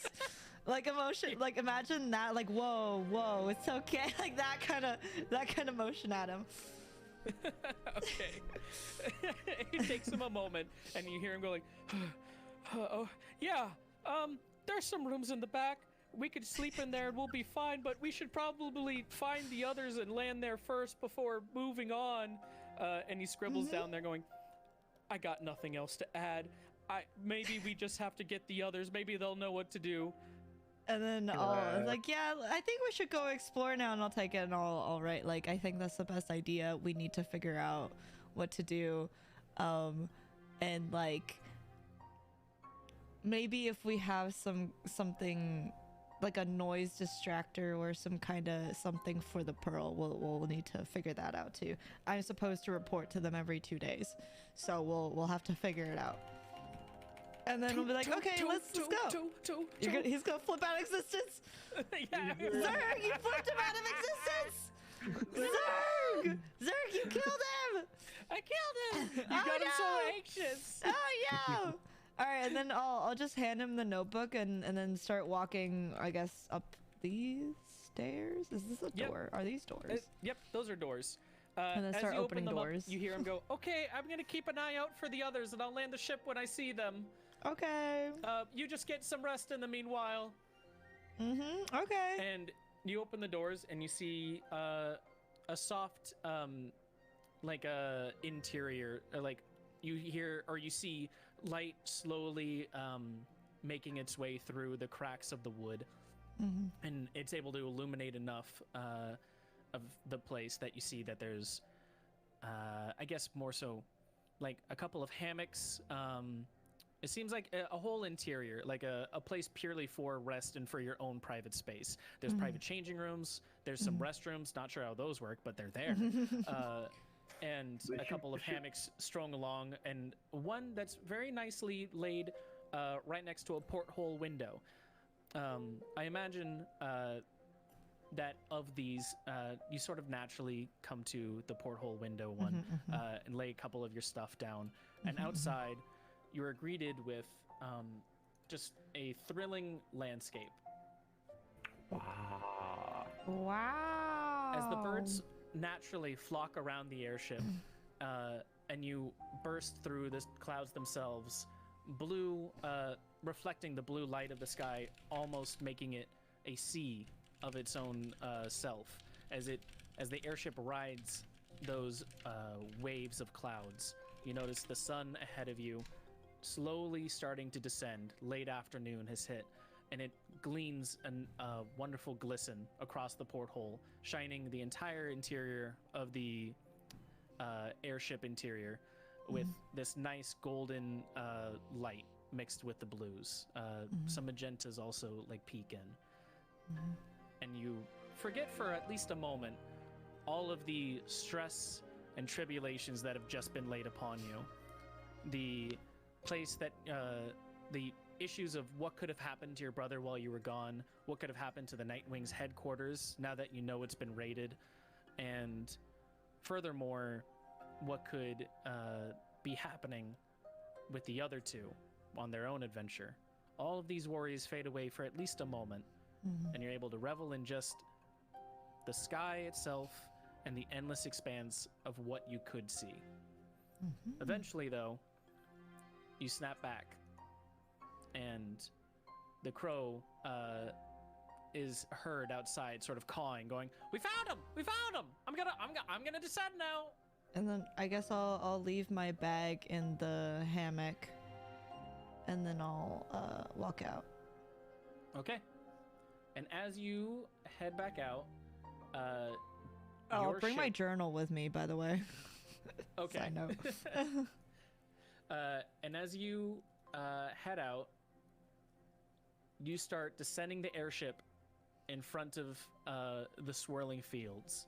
like emotion, like imagine that, like whoa, it's okay, like that kind of motion at him. Okay. It takes him a moment, and you hear him go like, "Oh, yeah. There's some rooms in the back. We could sleep in there and we'll be fine, but we should probably find the others and land there first before moving on." And he scribbles down there going, "I got nothing else to add. Maybe we just have to get the others. Maybe they'll know what to do." And then I'll like, yeah, I think we should go explore now, and I'll take it and I'll write, like, I think that's the best idea. We need to figure out what to do. And like, maybe if we have something like a noise distractor or some kind of something for the pearl, we'll need to figure that out too. I'm supposed to report to them every 2 days, so we'll have to figure it out. And then we'll be like, okay, let's go. He's gonna flip out of existence. Yeah. Zerg, you flipped him out of existence. Zerg, you killed him. I killed him. You got him so anxious. Oh yeah. All right, and then I'll just hand him the notebook and then start walking, I guess, up these stairs. Is this a door? Are these doors? Yep, those are doors. And then as start you opening open them doors. up, you hear him go, "Okay, I'm gonna keep an eye out for the others, and I'll land the ship when I see them. Okay. You just get some rest in the meanwhile." Okay. And you open the doors, and you see a soft, like a interior, like you hear or you see light slowly making its way through the cracks of the wood, and it's able to illuminate enough of the place that you see that there's I guess more so like a couple of hammocks. It seems like a whole interior, like a place purely for rest and for your own private space. There's private changing rooms, there's some restrooms, not sure how those work, but they're there. And a couple of hammocks strung along, and one that's very nicely laid right next to a porthole window. I imagine that of these, you sort of naturally come to the porthole window one and lay a couple of your stuff down. And outside, you are greeted with just a thrilling landscape. Wow. As the birds naturally flock around the airship, and you burst through the clouds themselves, blue, reflecting the blue light of the sky, almost making it a sea of its own self, as the airship rides those waves of clouds. You notice the sun ahead of you slowly starting to descend. Late afternoon has hit, and it gleams a wonderful glisten across the porthole, shining the entire interior of the airship interior with this nice golden light mixed with the blues. Some magentas also like peek in. And you forget for at least a moment all of the stress and tribulations that have just been laid upon you. The place that the issues of what could have happened to your brother while you were gone, what could have happened to the Nightwing's headquarters now that you know it's been raided, and furthermore, what could be happening with the other two on their own adventure. All of these worries fade away for at least a moment, and you're able to revel in just the sky itself and the endless expanse of what you could see. Eventually, though, you snap back, and the crow is heard outside, sort of cawing, going, "We found him! We found him! I'm gonna descend now." And then I guess I'll leave my bag in the hammock, and then I'll walk out. Okay. And as you head back out, I'll bring my journal with me, by the way. Okay. I know. And as you head out, you start descending the airship in front of the swirling fields.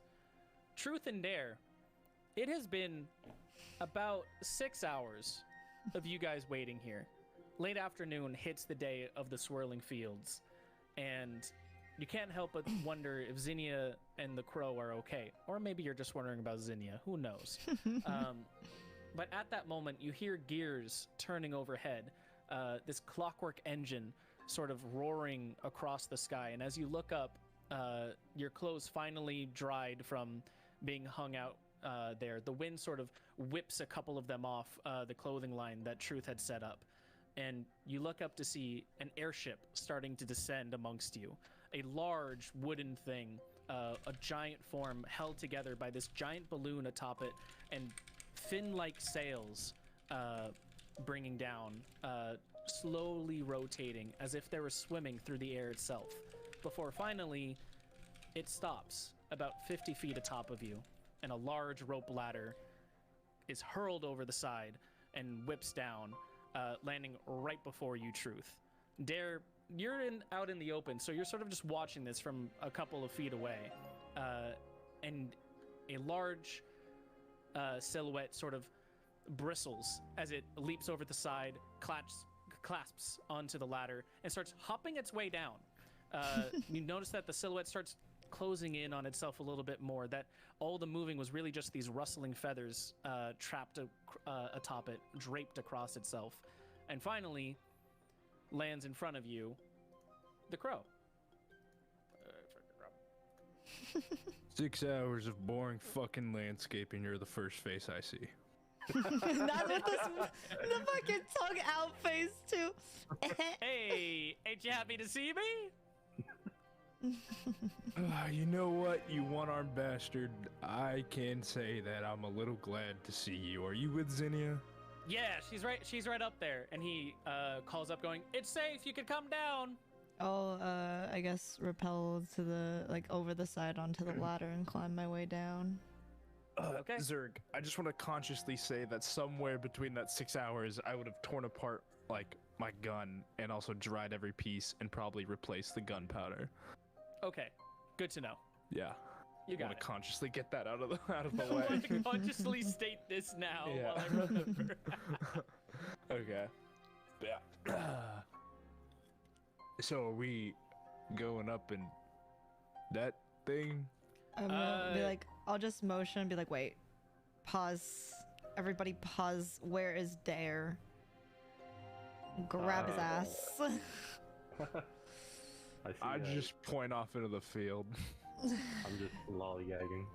Truth and dare, it has been about 6 hours of you guys waiting here. Late afternoon hits the day of the swirling fields, and you can't help but wonder if Zinnia and the crow are okay. Or maybe you're just wondering about Zinnia. Who knows? But at that moment, you hear gears turning overhead, this clockwork engine sort of roaring across the sky. And as you look up, your clothes finally dried from being hung out there. The wind sort of whips a couple of them off the clothing line that Truth had set up. And you look up to see an airship starting to descend amongst you. A large wooden thing, a giant form held together by this giant balloon atop it, and fin-like sails bringing down, slowly rotating as if they were swimming through the air itself, before finally it stops about 50 feet atop of you, and a large rope ladder is hurled over the side and whips down, landing right before you, Truth. Dare, you're out in the open, so you're sort of just watching this from a couple of feet away, and a large silhouette sort of bristles as it leaps over the side, clasps onto the ladder, and starts hopping its way down. You notice that the silhouette starts closing in on itself a little bit more, that all the moving was really just these rustling feathers trapped atop it, draped across itself, and finally lands in front of you, the crow. 6 hours of boring fucking landscaping. You're the first face I see. Not with the fucking tongue out face too. Hey, ain't you happy to see me? You know what, you one-armed bastard? I can say that I'm a little glad to see you. Are you with Zinnia? Yeah, she's right up there. And he calls up going, "It's safe, you can come down." I'll I guess rappel to the over the side onto the ladder and climb my way down. Okay. Zerg, I just want to consciously say that somewhere between that 6 hours, I would have torn apart my gun and also dried every piece and probably replaced the gunpowder. Okay, good to know. Yeah. You I got want it. to consciously get that out of the I way. want to consciously state this now Yeah. while I remember. Okay. Yeah. So are we going up in that thing? I'm gonna be like, I'll just motion and be like, wait, pause. Everybody pause. Where is Dare? Grab his ass. I see. Just point off into the field. I'm just lollygagging.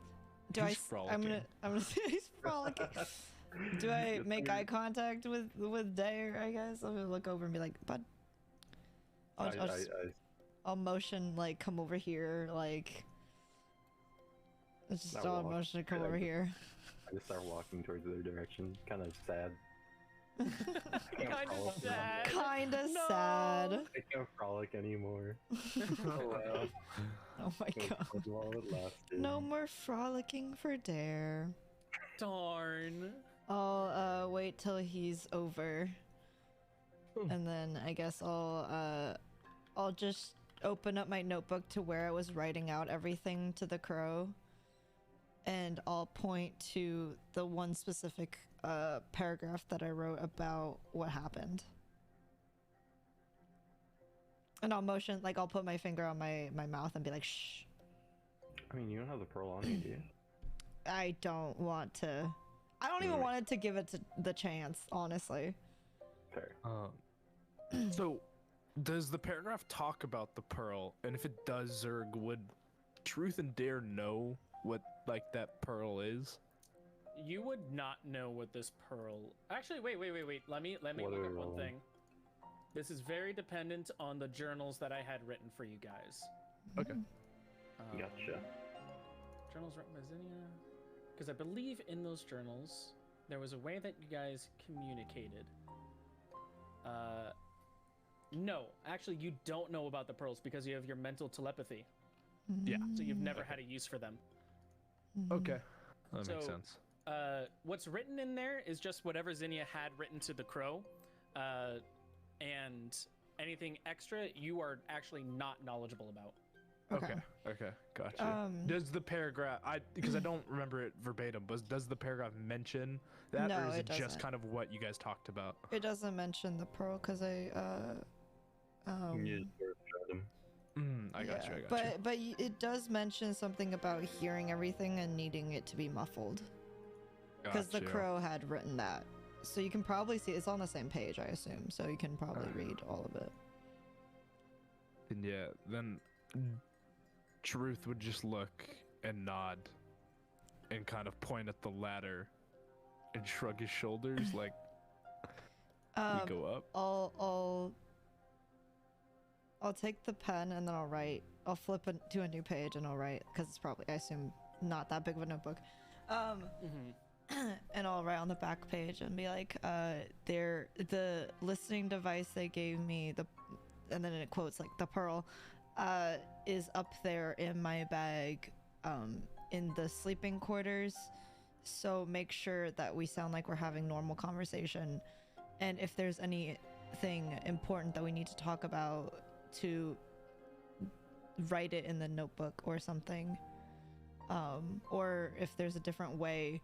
He's frolicking. I'm gonna say he's frolicking. Do I make eye contact with Dare, I guess? I'm gonna look over and be like, bud. I'll motion, come over here, it's just Not all walk. motion to come Yeah, over here. I just start walking towards their direction, kind of sad. Kind of sad. Kinda No. sad. I can't frolic anymore. Oh wow. Oh my god. While it lasted. No more frolicking for Dare. Darn. I'll wait till he's over. And then I guess I'll just open up my notebook to where I was writing out everything to the crow. And I'll point to the one specific paragraph that I wrote about what happened. And I'll motion, I'll put my finger on my mouth and be like, shh. I mean, you don't have the pearl on you, do you? I don't want to. I don't even want it to give it to the chance, honestly. Fair. So, does the paragraph talk about the pearl? And if it does, Zerg, would Truth and Dare know what, that pearl is? You would not know what this pearl. Actually, wait. Let me look at one thing. This is very dependent on the journals that I had written for you guys. Okay. Gotcha. Journals written by Zinnia. Because I believe in those journals there was a way that you guys communicated. No, actually, you don't know about the pearls because you have your mental telepathy. Yeah. So you've never had a use for them. Okay. That makes So, sense. What's written in there is just whatever Zinnia had written to the crow, and anything extra you are actually not knowledgeable about. Okay, gotcha. Does the paragraph, because I don't remember it verbatim, but does the paragraph mention that, No, or is it it just doesn't. kind of what you guys talked about? It doesn't mention the pearl because You just sort of showed them. I got you. but it does mention something about hearing everything and needing it to be muffled because the Gotcha. crow had written that, so you can probably see it's on the same page, I assume, so you can probably read all of it. And yeah, then Truth would just look and nod. and kind of point at the ladder and shrug his shoulders like we go up. I'll take the pen and then I'll flip it to a new page and I'll write, because it's probably, I assume, not that big of a notebook. And I'll write on the back page and be like, the listening device they gave me, and then it quotes like the pearl, is up there in my bag, in the sleeping quarters. So make sure that we sound like we're having normal conversation, and if there's anything important that we need to talk about, to write it in the notebook or something, or if there's a different way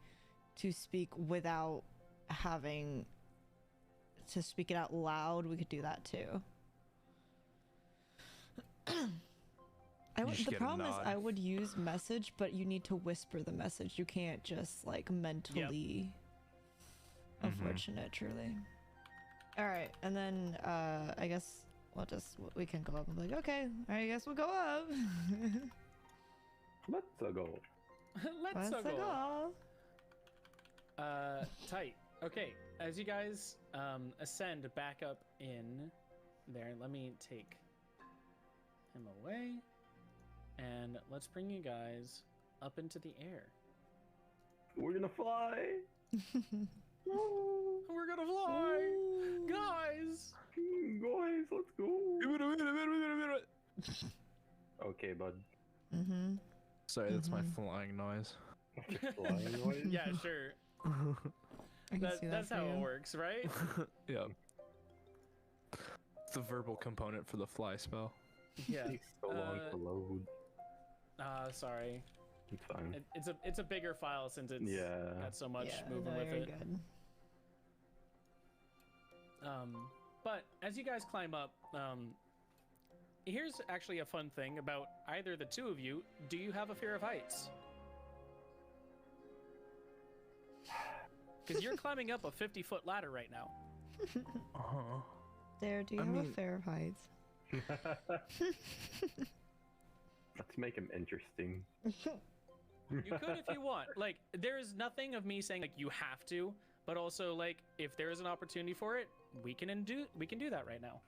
to speak without having to speak it out loud, we could do that too. The problem is I would use message, but you need to whisper the message. You can't just like mentally. Yep. Unfortunate, truly. All right, and then I guess we can go up and be like, okay, I guess we'll go up. Let's go. Let's go. go. Tight. Okay, as you guys ascend back up in there, let me take him away, and let's bring you guys up into the air. We're gonna fly. We're gonna fly, guys. Guys, let's go. Okay, bud. Sorry, that's my flying noise. Flying noise? Yeah, sure. That's how it works, right? Yeah. It's the verbal component for the fly spell. Yeah. Takes so long to load. Sorry. It's fine. It's a bigger file since it's got so much moving with it. Good. But as you guys climb up, here's actually a fun thing about either the two of you. Do you have a fear of heights? Because you're climbing up a 50-foot ladder right now. There, do you have a fear of heights? Let's make him interesting. You could if you want. Like, there's nothing of me saying like you have to, but also like if there is an opportunity for it, we can do that right now.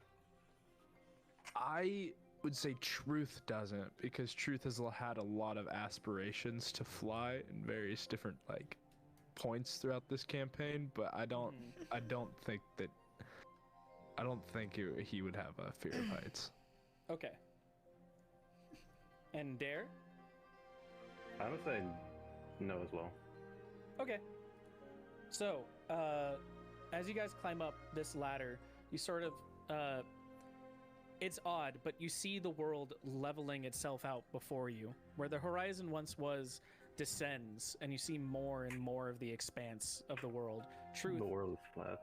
I would say Truth doesn't, because Truth has had a lot of aspirations to fly in various different like points throughout this campaign, but I don't think he would have a fear of heights. Okay. And Dare? I would say no as well. Okay. So, as you guys climb up this ladder, you sort of, it's odd, but you see the world leveling itself out before you. Where the horizon once was descends, and you see more and more of the expanse of the world. Truth. The world is flat.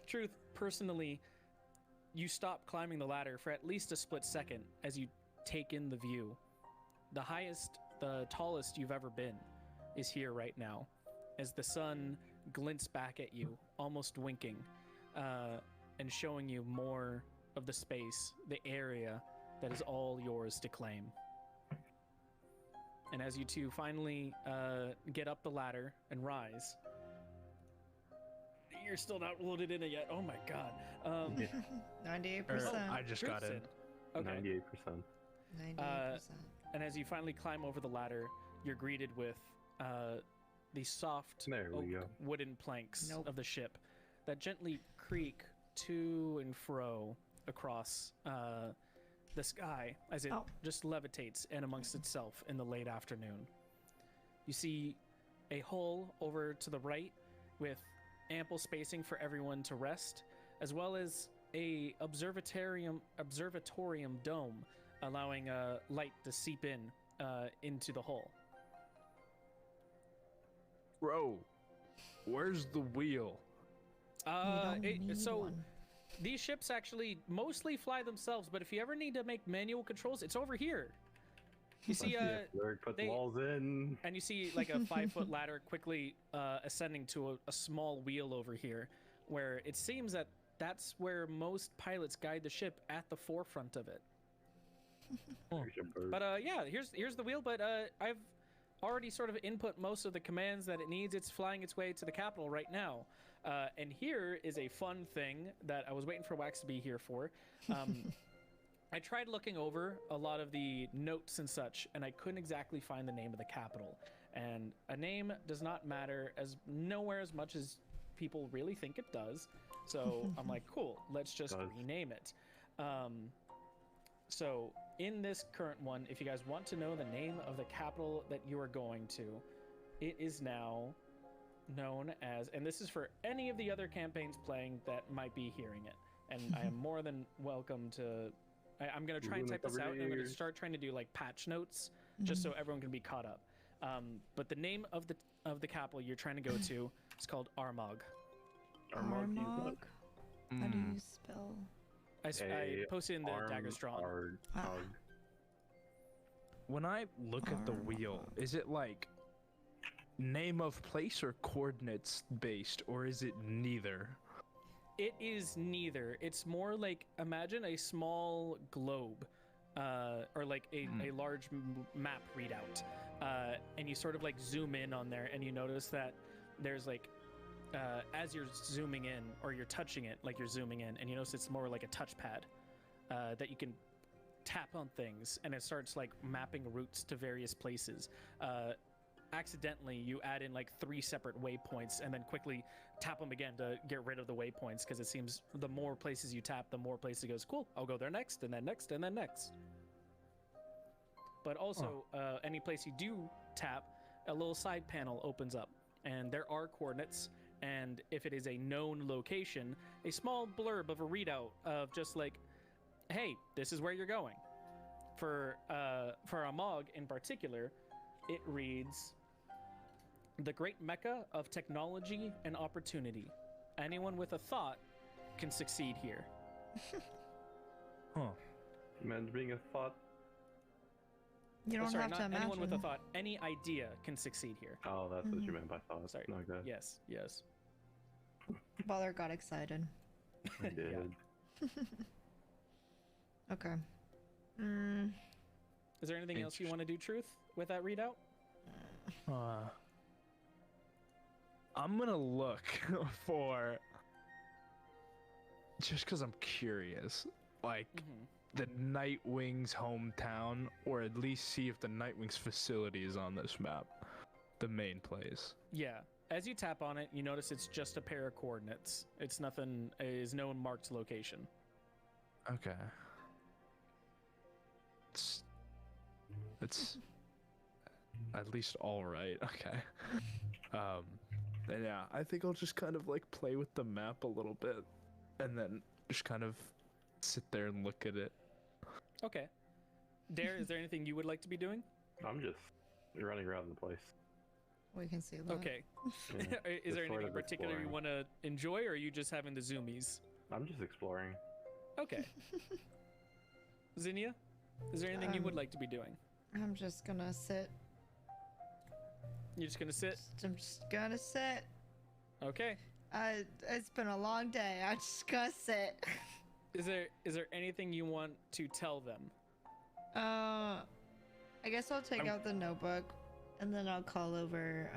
Truth, personally, you stop climbing the ladder for at least a split second as you take in the view. The tallest you've ever been is here right now, as the sun glints back at you, almost winking, and showing you more of the space, the area that is all yours to claim. And as you two finally get up the ladder and rise, you're still not loaded in it yet. Oh my god. 98%. I just got in. Okay. 98%. 98%. And as you finally climb over the ladder, you're greeted with the soft There we go. wooden planks of the ship that gently creak to and fro across the sky as it just levitates in amongst itself in the late afternoon. You see a hull over to the right with ample spacing for everyone to rest, as well as a observatorium dome allowing light to seep in into the hull. Bro, where's the wheel? These ships actually mostly fly themselves, but if you ever need to make manual controls, it's over here. You see, put the walls in. and you see like a 5-foot ladder quickly ascending to a small wheel over here, where it seems that that's where most pilots guide the ship, at the forefront of it. There's your bird. But yeah, here's the wheel. But I've already sort of input most of the commands that it needs. It's flying its way to the capital right now. And here is a fun thing that I was waiting for Wax to be here for. I tried looking over a lot of the notes and such, and I couldn't exactly find the name of the capital. And a name does not matter nowhere as much as people really think it does. So I'm like, cool, let's just rename it. So in this current one, if you guys want to know the name of the capital that you are going to, it is now known as, and this is for any of the other campaigns playing that might be hearing it, and I am more than welcome to. I'm going to try and type this out, and I'm going to start trying to do like patch notes just so everyone can be caught up. But the name of the capital you're trying to go to is called Armagh. Armagh? How do you spell? I posted in the Daggers Drawn. When I look at the wheel, is it like name of place or coordinates based, or is it neither? It is neither. It's more like, imagine a small globe, or like a large map readout, and you sort of like zoom in on there, and you notice that there's like, as you're zooming in, or you're touching it, like you're zooming in, and you notice it's more like a touchpad, that you can tap on things, and it starts like mapping routes to various places. Accidentally, you add in like 3 separate waypoints, and then quickly tap them again to get rid of the waypoints, because it seems the more places you tap, the more places it goes, cool, I'll go there next, and then next, and then next. But also, any place you do tap, a little side panel opens up, and there are coordinates, and if it is a known location, a small blurb of a readout of just like, hey, this is where you're going. For Armagh in particular, it reads, the great mecca of technology and opportunity. Anyone with a thought can succeed here. Imagine being a thought. You don't have to imagine. Anyone with a thought, any idea can succeed here. Oh, that's what you meant by thought. Sorry. No, good. Yes, yes. Father got excited. I did. Okay. Is there anything else you want to do, Truth, with that readout? I'm gonna look for, just because I'm curious, like the Nightwing's hometown, or at least see if the Nightwing's facility is on this map, the main place. Yeah. As you tap on it, you notice it's just a pair of coordinates. It's nothing, is no marked location. Okay. It's at least all right. Okay. And yeah, I think I'll just kind of like play with the map a little bit, and then just kind of sit there and look at it. Okay. Dare, is there anything you would like to be doing? I'm just running around the place. We can see that. Okay. Yeah, is there anything in particular exploring. you want to enjoy, or are you just having the zoomies? I'm just exploring. Okay. Zinnia, is there anything you would like to be doing? I'm just gonna sit. You're just gonna sit? I'm just gonna sit. Okay. It's been a long day. I'm just gonna sit. Is there anything you want to tell them? I guess I'll take out the notebook, and then I'll call over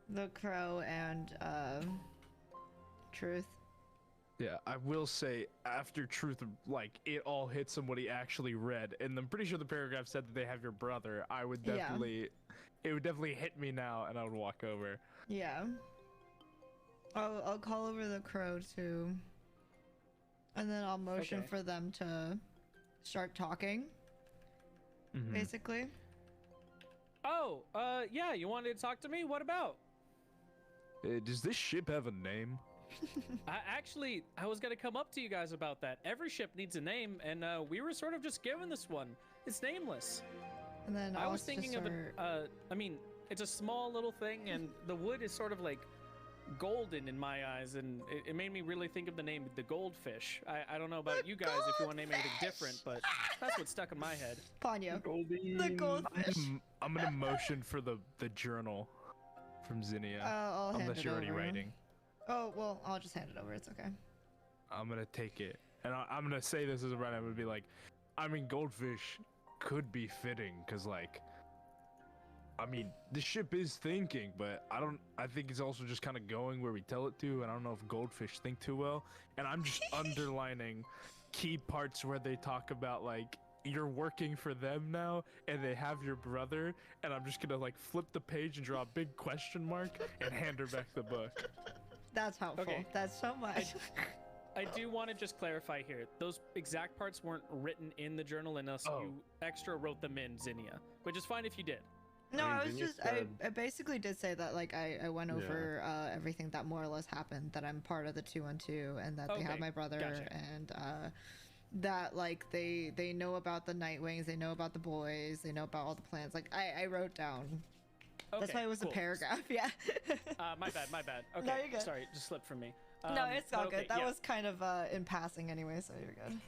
the crow and Truth. Yeah, I will say, after Truth, like, it all hits him what he actually read, and I'm pretty sure the paragraph said that they have your brother. I would definitely, it would definitely hit me now, and I would walk over. Yeah. I'll call over the crow too, and then I'll motion for them to start talking. Basically. Oh, yeah, you wanted to talk to me? What about? Does this ship have a name? I was gonna come up to you guys about that. Every ship needs a name, and we were sort of just given this one. It's nameless. And then I was thinking of it. I mean, it's a small little thing, and the wood is sort of like golden in my eyes, and it made me really think of the name the Goldfish. I don't know about you guys if you want to name anything different, but that's what stuck in my head. Ponyo. The Goldfish. I'm gonna motion for the journal from Zinnia, unless you're already writing. Oh, well, I'll just hand it over. It's okay. I'm gonna take it, and I'm gonna say this as a run. I'm gonna be like, I mean, Goldfish, could be fitting, because like, I mean, the ship is thinking, but I think it's also just kind of going where we tell it to, and I don't know if goldfish think too well. And I'm just underlining key parts where they talk about like, you're working for them now, and they have your brother, and I'm just gonna like flip the page and draw a big question mark and hand her back the book. That's helpful. Okay. That's so much. I do want to just clarify here. Those exact parts weren't written in the journal unless you extra wrote them in, Zinnia, which is fine if you did. No, I mean, I was Zinnia just, said- I basically did say that, like, I went over everything that more or less happened, that I'm part of the 212, and that they have Okay, my brother, gotcha. and that, like, they know about the Nightwings, they know about the boys, they know about all the plans. Like, I wrote down. That's Okay, why it was cool. a paragraph, yeah. My bad. Okay, No, you're good. sorry, just slipped from me. No, it's all but okay, good. That yeah. was kind of in passing anyway, so you're good.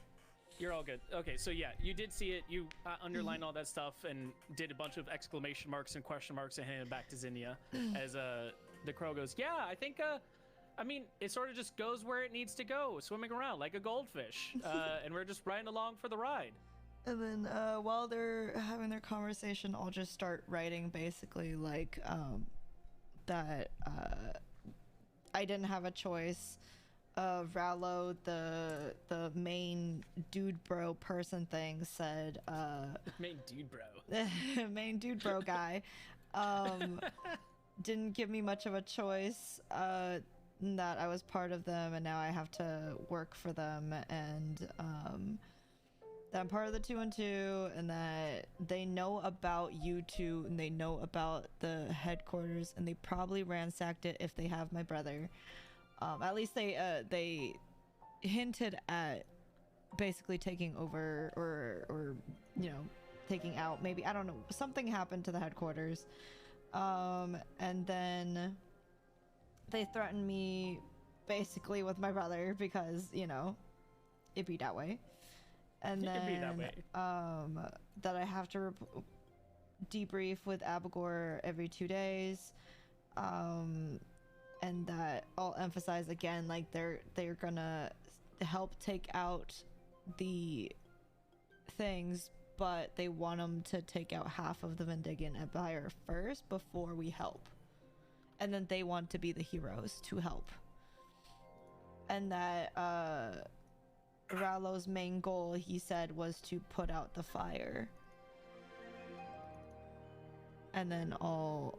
You're all good. Okay, so yeah, you did see it. You underlined all that stuff and did a bunch of exclamation marks and question marks and handed it back to Zinnia as the crow goes, yeah, I think, I mean, it sort of just goes where it needs to go, swimming around like a goldfish. And we're just riding along for the ride. And then while they're having their conversation, I'll just start writing basically like that I didn't have a choice. Rallo, the main dude bro person thing, said Main dude, bro. main dude bro guy didn't give me much of a choice, that I was part of them and now I have to work for them, and that I'm part of the 212, and that they know about you two, and they know about the headquarters, and they probably ransacked it if they have my brother. At least they hinted at basically taking over, or you know, taking out, maybe, I don't know, something happened to the headquarters. And then they threatened me basically with my brother because, you know, it be that way. And It be that then way. that I have to debrief with Abigor every 2 days. And that I'll emphasize again, like they're gonna help take out the things, but they want them to take out half of the Vendigan Empire first before we help. And then they want to be the heroes to help. And that Rallo's main goal, he said, was to put out the fire. And then I'll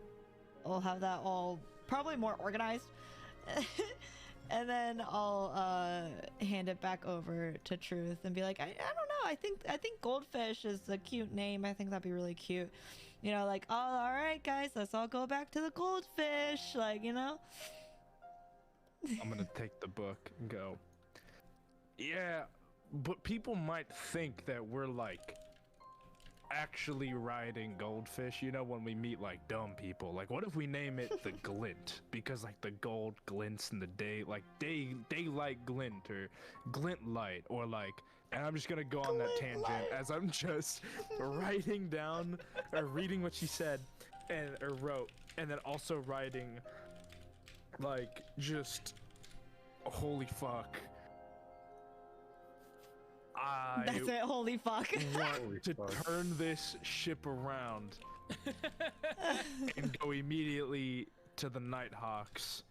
have that all probably more organized. And then I'll hand it back over to Truth and be like, I don't know, I think Goldfish is a cute name. I think that'd be really cute. You know, like, oh, all right, guys, let's all go back to the Goldfish. Like, you know. I'm gonna take the book and go, yeah, but people might think that we're like actually riding goldfish, you know, when we meet like dumb people. Like, what if we name it the Glint, because like the gold glints in the day, like daylight glint, or glint light, or like, and I'm just gonna go on that tangent as I'm just writing down or reading what she said or wrote, and then also writing like, just holy fuck, That's it, holy fuck. Holy want to fuck. turn this ship around and go immediately to the Nighthawks.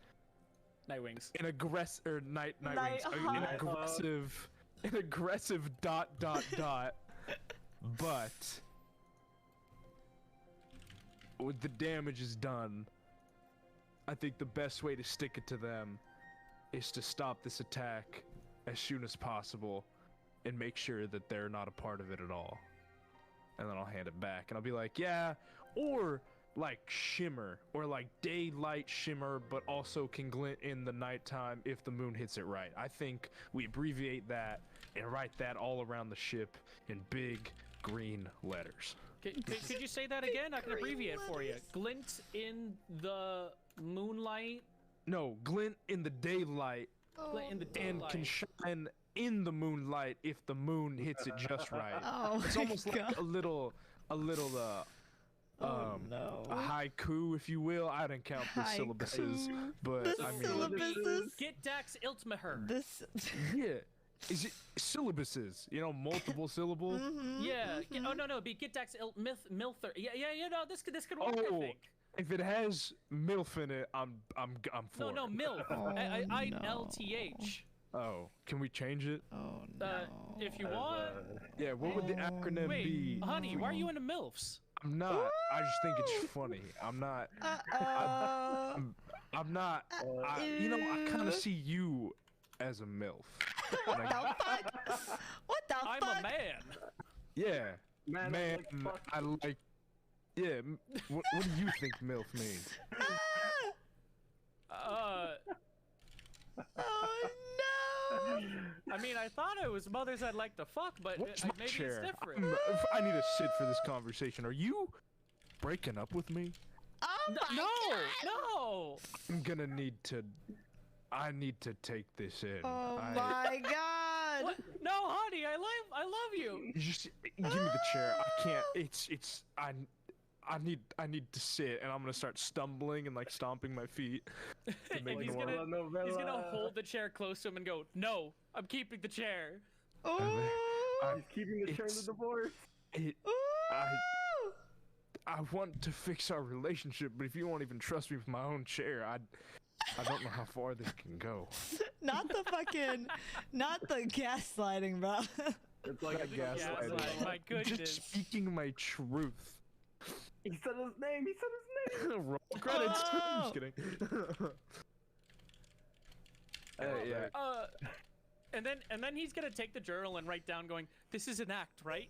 Nightwings. An aggressive, or Nightwings. Nighthawks. An aggressive ... But with the damage is done, I think the best way to stick it to them is to stop this attack as soon as possible and make sure that they're not a part of it at all. And then I'll hand it back and I'll be like, yeah, or like shimmer, or like daylight shimmer, but also can glint in the nighttime if the moon hits it right. I think we abbreviate that and write that all around the ship in big green letters. Could you say that again? I can Green abbreviate for you. letters. Glint in the moonlight. No, glint in the daylight Glint in the and daylight. can shine in the moonlight if the moon hits it just right. Oh It's my almost God. like a little Oh, no. a haiku, if you will. I didn't count the syllabuses, but The I mean, syllabuses. Get Dax Iltmaher. This. yeah. Is it syllabuses? You know, multiple syllable. Yeah. Oh no, be get Dax Milther. Yeah. No, this could work. I Oh, think. if it has MILF in it, I'm for it. No, Milf. Oh, ILTH. Oh, can we change it? Oh no. If you want. Yeah, what would the acronym Wait, be? honey, why are you into MILFs? I'm not. I just think it's funny. I'm not. I'm not. You know, I kind of see you as a MILF. What the fuck? What the I'm fuck? a man. Yeah, Man, man. I'm like, fuck. I like. Yeah. What do you think MILF means? Oh no. I mean, I thought it was mothers I'd like to fuck, but What's maybe my it's chair? different. I need to sit for this conversation. Are you breaking up with me? Oh my god. No. I'm gonna need to. I need to take this in. Oh my god. What? No, honey, I love you. You just give me the chair. I can't. It's. I need to sit, and I'm gonna start stumbling and like stomping my feet to make And he's noise. gonna hold the chair close to him and go, "No, I'm keeping the chair." Oh. He's keeping the turn It's- of divorce. I want to fix our relationship, but if you won't even trust me with my own chair, I don't know how far this can go. Not the gaslighting, bro. It's like a Not gaslighting. gaslighting, my goodness. Just speaking my truth. He said his name. He said his name. Roll credits. I'm Oh. just kidding. Yeah. And then he's gonna take the journal and write down, going, "This is an act, right?"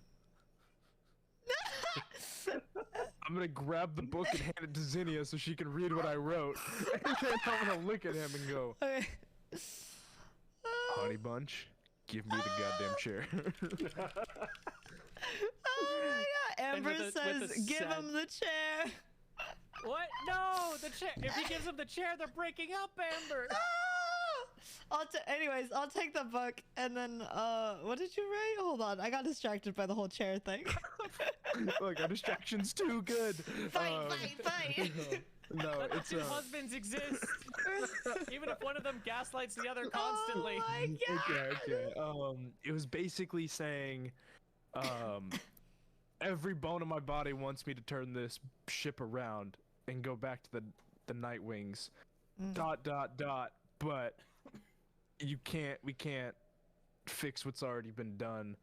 I'm gonna grab the book and hand it to Zinnia so she can read what I wrote, and then I'm gonna look at him and go, Okay. "Honey Bunch, give me the goddamn chair." Oh my god. And Amber with says, the give sad- him the chair. What? No, the chair. If he gives him the chair, they're breaking up, Amber. Anyways, I'll take the book and then what did you write? Hold on, I got distracted by the whole chair thing. Look, our distraction's too good. Fight. No, That's it's how two husbands exist. Even if one of them gaslights the other constantly. Oh my god. okay. It was basically saying, every bone in my body wants me to turn this ship around and go back to the Night Wings. ... But we can't fix what's already been done.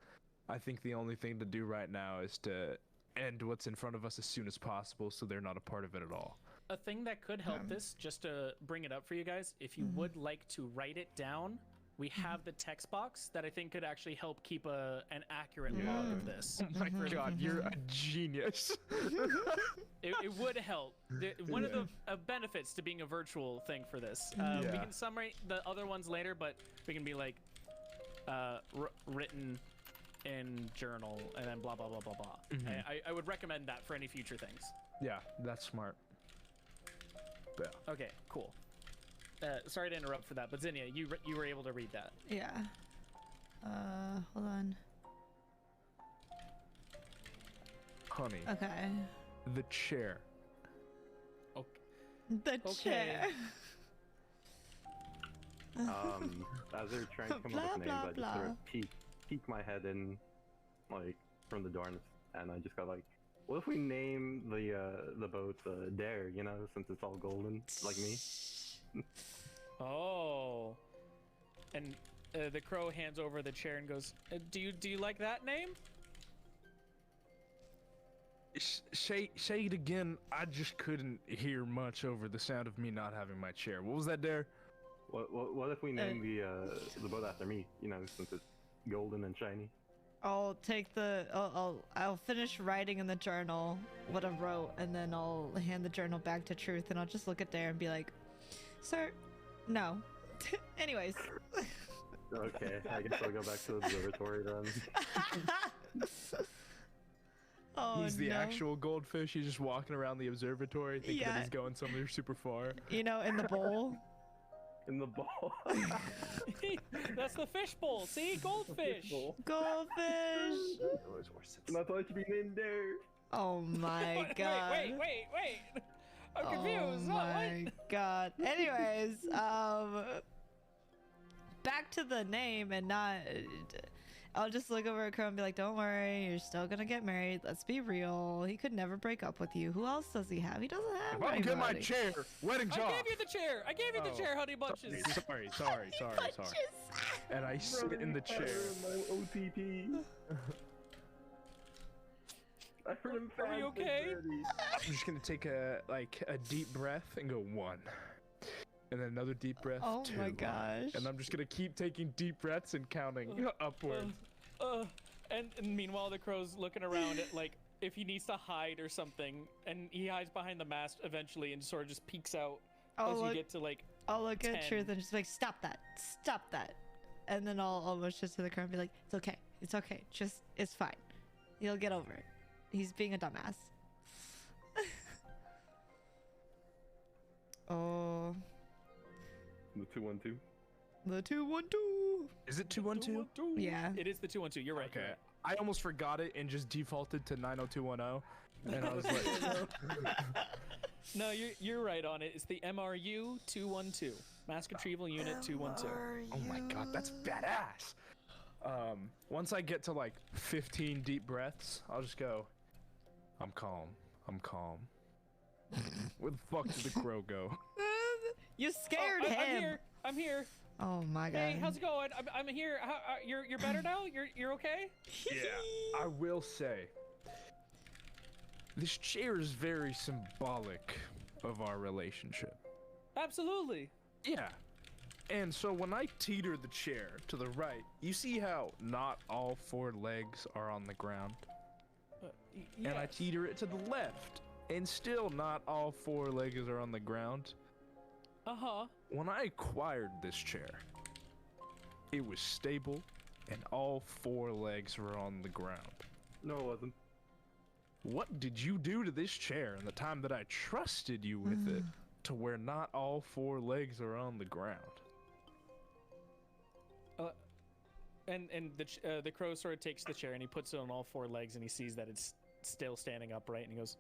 I think the only thing to do right now is to end what's in front of us as soon as possible so they're not a part of it at all. A thing that could help this, just to bring it up for you guys, if you would like to write it down, we have the text box that I think could actually help keep an accurate log of this. Oh my god, you're a genius. It would help. One of the benefits to being a virtual thing for this. We Yeah. can summarize the other ones later, but we can be like written in journal and then blah blah blah blah blah. I would recommend that for any future things. Yeah, that's smart. Yeah. Okay, cool. Sorry to interrupt for that, but Zinnia, you were able to read that. Yeah. Hold on. Honey, Okay. the chair. Okay. The Okay. chair. As they're trying to come Blah, up with names, blah, I just sort blah. of peek my head in, like, from the door, and I just got like, what if we name the boat Dare? You know, since it's all golden, like me. Oh. And the crow hands over the chair and goes, "Do you like that name?" Say it again. I just couldn't hear much over the sound of me not having my chair. What was that, Dare? What if we name the boat after me? You know, since it's golden and shiny. I'll take the I'll finish writing in the journal what I wrote, and then I'll hand the journal back to Truth, and I'll just look at Dare and be like, "Sir, no." Anyways. Okay, I guess I'll go back to the observatory then. Oh, He's the no. actual goldfish. He's just walking around the observatory thinking Yeah. that he's going somewhere super far. You know, in the bowl. In the ball. That's the fish bowl. See, goldfish. Goldfish. And I thought you'd be named Dare. Oh my god. Wait. I'm confused. Oh my god. Anyways, back to the name and not. I'll just look over at Crow and be like, "Don't worry, you're still gonna get married. Let's be real. He could never break up with you. Who else does he have? He doesn't have If I don't get my anybody." chair, wedding's I off. gave you the chair. I gave you the chair, honey bunches. Sorry. And I sit in the chair. My OTP. I heard him Are we okay? I'm just gonna take a deep breath and go 1, and then another deep breath. Oh 2. my gosh. And I'm just gonna keep taking deep breaths and counting upwards. And meanwhile, the crow's looking around at like if he needs to hide or something, and he hides behind the mast eventually, and sort of just peeks out as you get to like. I'll look 10. at Truth and just be like, stop that, and then I'll motion to the Crow and be like, it's okay, just it's fine, you'll get over it. He's being a dumbass. Oh. The 212. The 212. Is it 212? Yeah. It is the 212. You're right. Okay. You're right. I almost forgot it and just defaulted to 90210, and I was like, No, you're right on it. It's the MRU 212, Mask Retrieval Unit 212. oh my god, that's badass. Once I get to like 15 deep breaths, I'll just go, I'm calm. Where the fuck did the crow go? You scared him. I'm here. Oh my god. Hey, how's it going? I'm here. You're better now? You're okay? Yeah, I will say, this chair is very symbolic of our relationship. Absolutely. Yeah. And so when I teeter the chair to the right, you see how not all 4 legs are on the ground? And I Yes. teeter it to the left, and still not all 4 legs are on the ground. Uh-huh. When I acquired this chair, it was stable, and all 4 legs were on the ground. No, it wasn't. What did you do to this chair in the time that I trusted you with it to where not all 4 legs are on the ground? And the crow sort of takes the chair and he puts it on all 4 legs and he sees that it's still standing upright and he goes,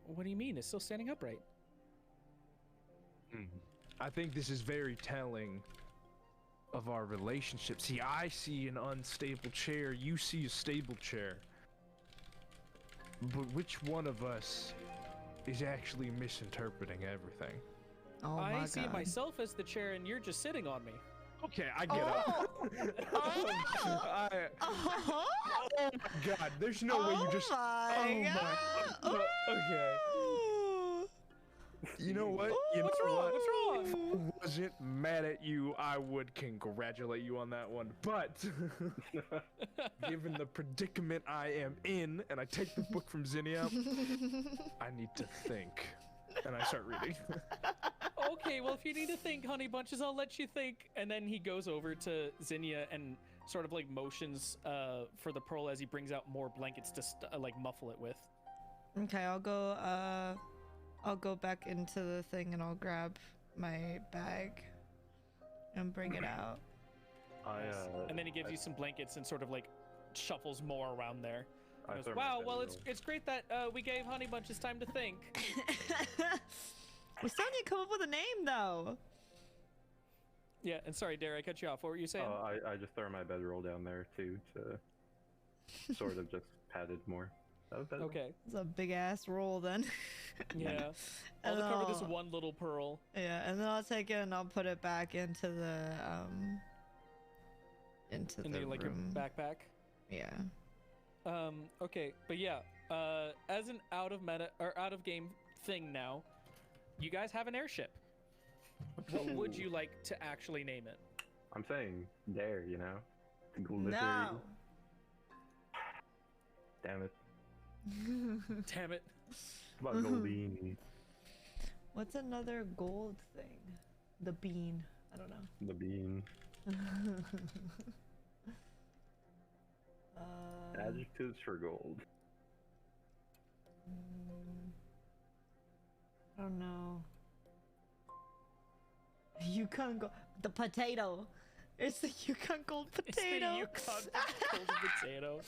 "What do you mean? It's still standing upright?" I think this is very telling of our relationship. See, I see an unstable chair, you see a stable chair. But which one of us is actually misinterpreting everything? Oh my I god. see myself as the chair and you're just sitting on me. Okay, I get up. Oh my god, there's no way you just... my god. Okay. You know what? You What's know wrong? what? What's wrong? If I wasn't mad at you, I would congratulate you on that one. But given the predicament I am in, and I take the book from Zinnia, I need to think. And I start reading. Okay, well, if you need to think, honey bunches, I'll let you think. And then he goes over to Zinnia and sort of like motions for the pearl as he brings out more blankets to like muffle it with. Okay, I'll go back into the thing and I'll grab my bag and bring it out. And then he gives you some blankets and sort of like shuffles more around there. I Goes, throw my wow, well, bedroll. it's great that we gave honey bunches time to think. We still need to come up with a name though. Yeah, and sorry, Dare, I cut you off. What were you saying? I just throw my bedroll down there too to sort of just pat it more. That was better. Okay. It's a big ass roll then. Yeah. I'll And cover this I'll- one little pearl. Yeah, and then I'll take it and I'll put it back into the And the then like your room. backpack. Yeah. Okay, but yeah, as an out of game thing now, you guys have an airship. What would you like to actually name it? I'm saying dare, you know? Glittery. No. Damn it. Damn it. What about Goldine? What's another gold thing? The bean. I don't know. The bean. Adjectives for gold. I don't know. You can't go. The potato. It's the Yukon Gold It's the Potato. Yukon golden potato.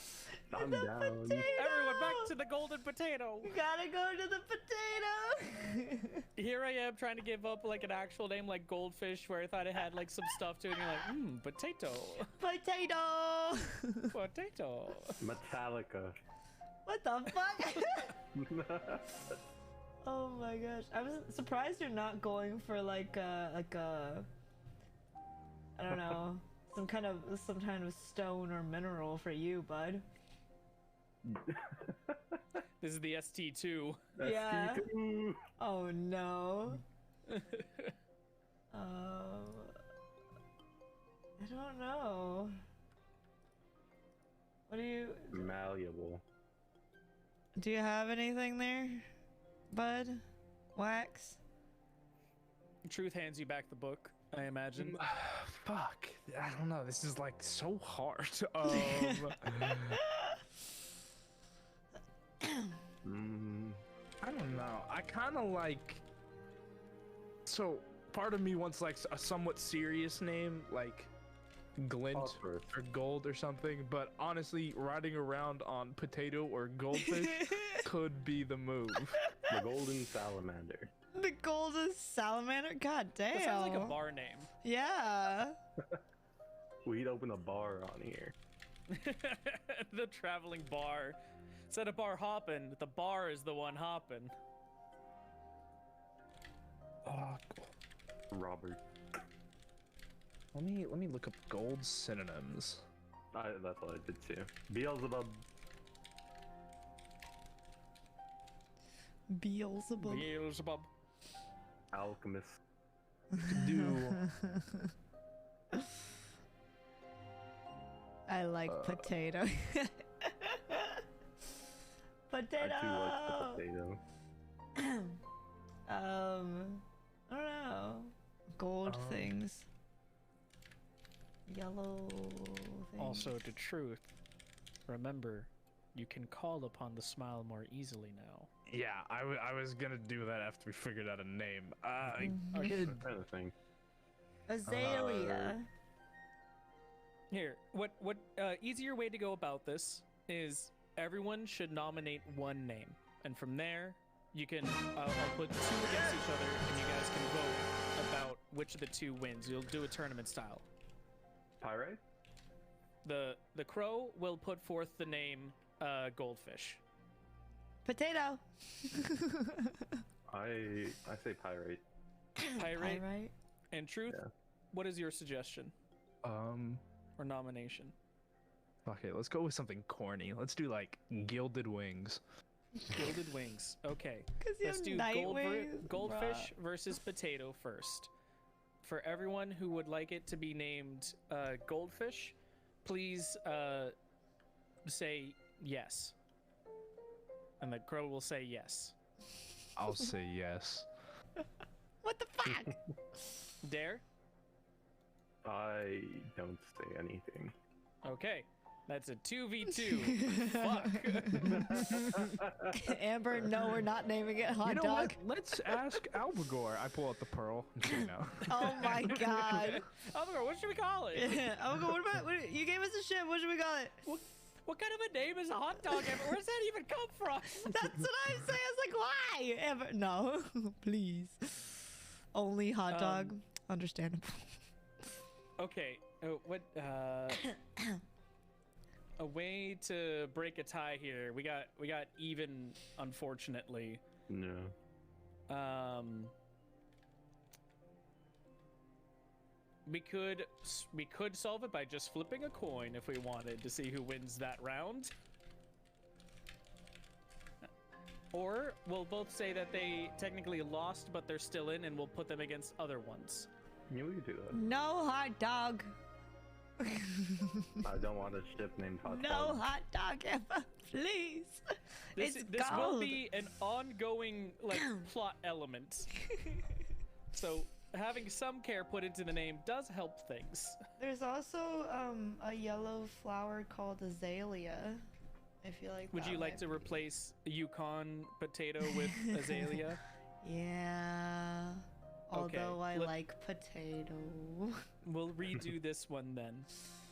I'm down. Everyone back to the golden potato. Gotta go to the potato. Here I am trying to give up like an actual name like Goldfish, where I thought it had like some stuff to it, and you're like, potato. Potato. Potato. Metallica. What the fuck? Oh my gosh. I was surprised you're not going for like a I don't know, some kind of stone or mineral for you, bud. This is the ST2. Yeah. ST2. Oh no. I don't know. What Malleable. do you have anything there, bud? Wax? Truth hands you back the book, I imagine. Fuck. I don't know. This is like so hard. I don't know. I kind of like. So part of me wants like a somewhat serious name, like Glint Phosphorus. or Gold or something. But honestly, riding around on Potato or Goldfish could be the move. The golden salamander. The golden salamander? God damn. That sounds like a bar name. Yeah. We'd open a bar on here. The traveling bar. Instead of bar hopping, the bar is the one hopping. Oh, Robert. let me look up gold synonyms. That's what I did too. Beelzebub. Beelzebub. Beelzebub. Alchemist. Do I like potato. Potato. I too like the potato. I don't know. Gold things. Yellow things. Also, to truth, remember, you can call upon the smile more easily now. yeah, I was gonna do that after we figured out a name. I'm trying to think. Azalea. Here, what easier way to go about this is everyone should nominate one name, and from there, you can I'll put two against each other, and you guys can vote about which of the two wins. You'll do a tournament style. Pyrite? The crow will put forth the name Goldfish. Potato. I say pyrite. Pyrite Right. and Truth. Yeah. What is your suggestion or nomination? Okay, let's go with something corny. Let's do like Gilded Wings. Gilded Wings. Okay. Because you Let's have do night wings. Goldfish versus Potato first. For everyone who would like it to be named Goldfish, please say yes. And the crow will say yes. I'll say yes. What the fuck? Dare? I don't say anything. Okay. That's a 2v2. Fuck. Amber, no, we're not naming it hot You know dog. what? Let's ask Albagore. I pull out the pearl. You know. Oh my god. Albagore, what should we call it? What about you gave us a shit? What should we call it? What kind of a name is a hot dog? Where does that even come from? That's what I'm saying. I was like, why? Amber, no, please. Only hot dog. Understandable. Okay. What? A way to break a tie here. We got even, unfortunately. No. We could solve it by just flipping a coin if we wanted to see who wins that round. Or we'll both say that they technically lost, but they're still in, and we'll put them against other ones. Yeah, we could do that. No hot dog. I don't want a ship named Hot No Dog. hot dog, Amber, please. This It's will gold. be an ongoing plot element. So having some care put into the name does help things. There's also a yellow flower called azalea. I feel like. Would that you like might to be- replace Yukon potato with azalea? Yeah. Although I let- like potato. We'll redo this one then.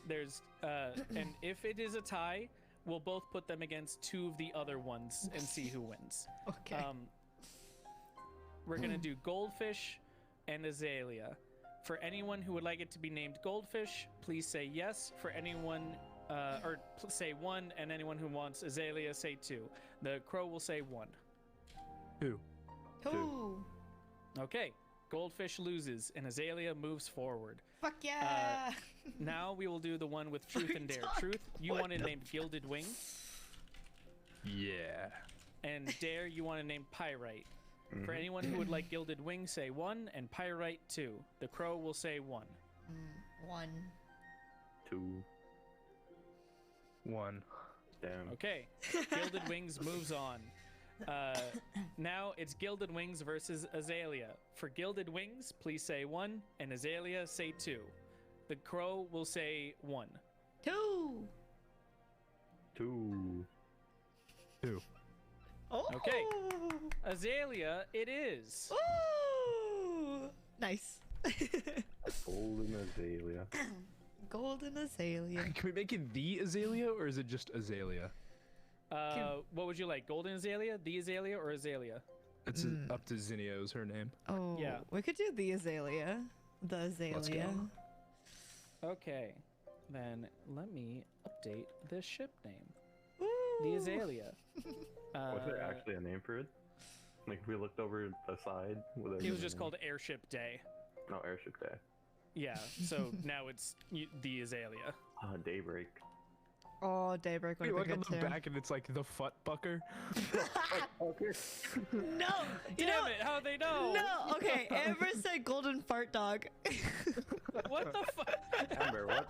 There's and if it is a tie, we'll both put them against two of the other ones and see who wins. Okay. We're gonna do goldfish and azalea. For anyone who would like it to be named goldfish, please say yes. For anyone, say one, and anyone who wants azalea, say two. The crow will say one. Two. Ooh. Okay, goldfish loses and azalea moves forward. Fuck yeah. Now we will do the one with truth and dare. Truth, you want it named gilded wing, Yeah. and dare, you want to name pyrite. For anyone who would like gilded wing, say one, and pyrite two. The crow will say one. 1. 2. 1. Damn. Okay, gilded wings moves on. Now it's gilded wings versus azalea. For gilded wings, please say one, and azalea say two. The crow will say one. 2. 2. 2. Oh. Okay. Azalea, it is. Ooh. Nice. Golden azalea. Golden azalea. Can we make it the azalea or is it just azalea? What would you like? Golden azalea, the azalea, or azalea? It's up to Zinnia is her name. Oh. Yeah. We could do the azalea. The azalea. Okay. Then let me update the ship name. Ooh. The azalea. Was there actually a name for it? Like if we looked over the side. It was just called Airship Day. No, Airship Day. Yeah, so now it's the azalea. Daybreak. Oh, daybreak would You be look on good the too. back and it's like the futt bucker. Okay. No. You Damn know. it! How'd they know? No. Okay. Amber said golden fart dog. What the fuck? Amber, what?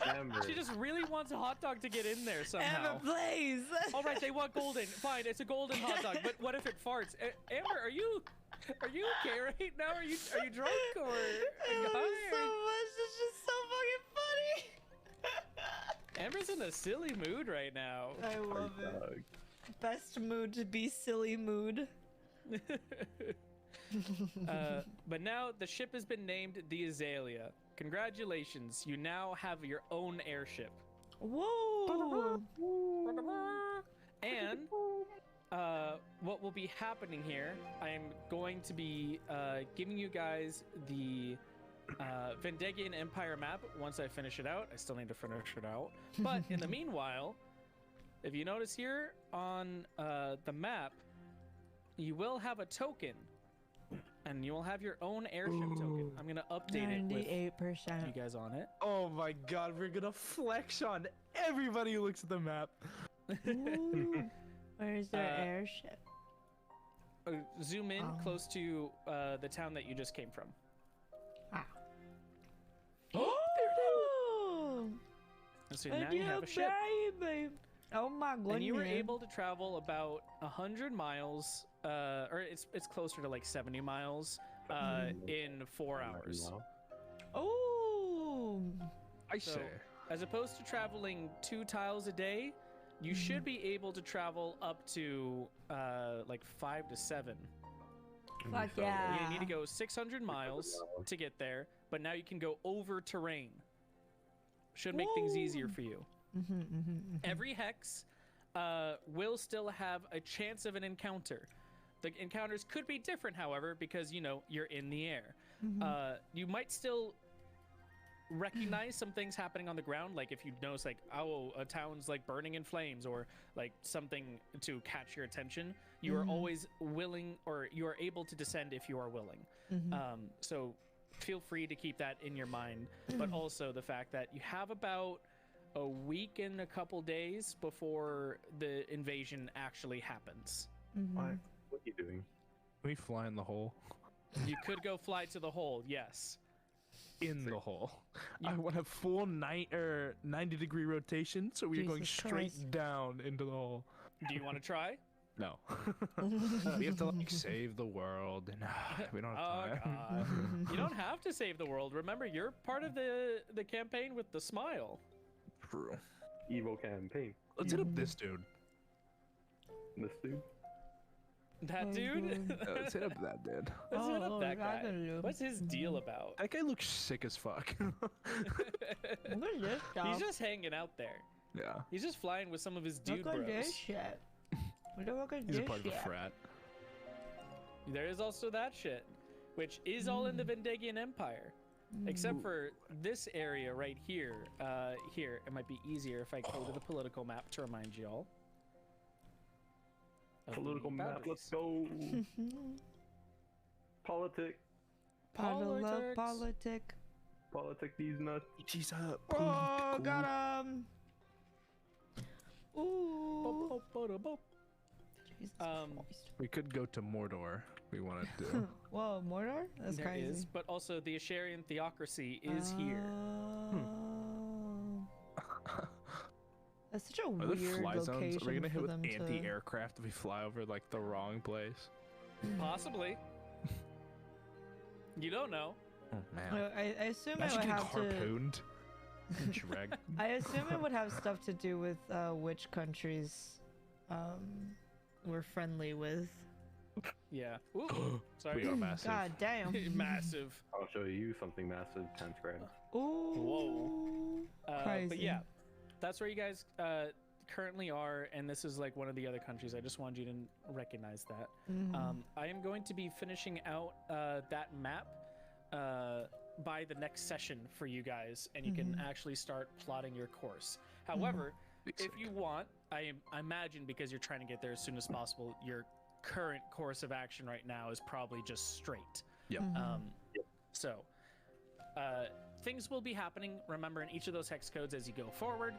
Amber. She just really wants a hot dog to get in there somehow. Amber, please. All right, they want golden. Fine, it's a golden hot dog. But what if it farts? Amber, are you okay right now? Are you drunk or I love high? it so much. It's just so fucking funny. Amber's in a silly mood right now. I love it. Dog. Best mood to be silly mood. But now the ship has been named the Azalea. Congratulations, you now have your own airship. Whoa. And what will be happening here, I'm going to be giving you guys the Vendegian Empire map once I finish it out. I still need to finish it out. But in the meanwhile, if you notice here on the map, you will have a token. And you will have your own airship token. I'm going to update it with 98%. you guys on it. Oh my god, we're gonna flex on everybody who looks at the map. Ooh. Where's their Uh, airship? Zoom in Oh. close to the town that you just came from. Ah. Oh, And so now you have a ship. baby. Oh my goodness. And you were able to travel about 100 miles, or it's closer to like 70 miles in 4 hours. Oh. I So, say. as opposed to traveling 2 tiles a day, you should be able to travel up to like 5 to 7. Fuck You're yeah. gonna need to go 600 miles to get there, but now you can go over terrain. Should make things easier for you. Every hex will still have a chance of an encounter. The encounters could be different, however, because you're in the air. You might still recognize some things happening on the ground, like if you notice like, oh, a town's like burning in flames, or like something to catch your attention. You are always willing, or you are able to descend if you are willing. So feel free to keep that in your mind, but also the fact that you have about a week and a couple days before the invasion actually happens. What are you doing? Can we fly in the hole? You could go fly to the hole, yes. In the hole. I want a full 90-degree rotation, so we are going Jesus straight Christ. down into the hole. Do you want to try? No. We have to like save the world, and we don't have Oh, time. God. You don't have to save the world. Remember, you're part of the campaign with the smile. True. Evil campaign. Let's hit up this dude. This dude. That dude? Let's hit up that dude. Let's hit up Oh, that guy. Dragon dude. What's his deal about? That guy looks sick as fuck. Look at this stuff. He's just hanging out there. Yeah. He's just flying with some of his dude Look at bros. this shit. Look at He's this a part of a shit. frat. There is also that shit, which is all in the Vendegian Empire. Except for this area right here. Here, it might be easier if I go to the political map to remind y'all. of the Political map, let's boundaries. go. Politic. Politic. Politic these nuts. He's up. Oh, got him. Ooh. Bop, bop, bop, bop. Jesus Um, Christ. We could go to Mordor. We want to do. Whoa, Mordor? That's There crazy. is, but also the Asharian theocracy is here. Oh. That's such a Are there weird fly zones? location Are we gonna hit for with them to... anti-aircraft if we fly over like the wrong place? Possibly. You don't know. Oh man. I assume it Imagine would getting have to. harpooned. and dragged. I assume it would have stuff to do with which countries we're friendly with. Yeah. Ooh, sorry. We are massive. God damn. Massive. I'll show you something massive. 10 square. Ooh. But Crazy. yeah, that's where you guys currently are, and this is like one of the other countries. I just wanted you to recognize that. Mhm. I am going to be finishing out that map by the next session for you guys, and you can actually start plotting your course. However, if you want, I imagine because you're trying to get there as soon as possible, your current course of action right now is probably just straight. Yep. So, things will be happening, remember, in each of those hex codes as you go forward,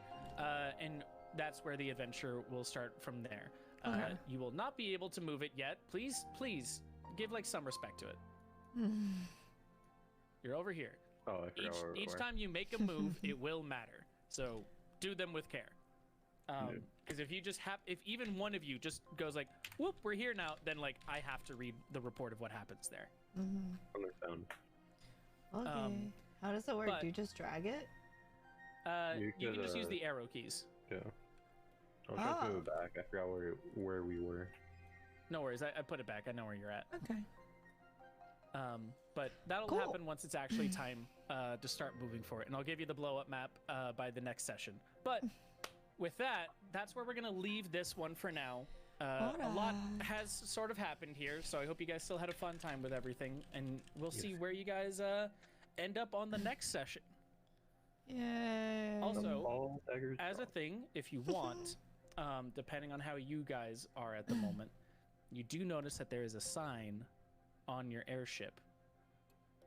and that's where the adventure will start from there. Okay. You will not be able to move it yet. Please give like some respect to it. You're over here. Oh, I forgot Each where. time you make a move, it will matter. So do them with care. Because if you just if even one of you just goes like, whoop, we're here now, then like I have to read the report of what happens there. Understand. Okay. How does it work? but- Do you just drag it? You You can just could, use the arrow keys. Yeah. I'll try to move it back. I forgot where we were. No worries, I put it back. I know where you're at. Okay. But that'll Cool. happen once it's actually time to start moving for it. And I'll give you the blow up map by the next session. But with that, that's where we're going to leave this one for now. A lot Alright. has sort of happened here, so I hope you guys still had a fun time with everything. And we'll see where you guys end up on the next session. Yay. Also, All daggers as a drawn. thing, if you want, depending on how you guys are at the moment, you do notice that there is a sign on your airship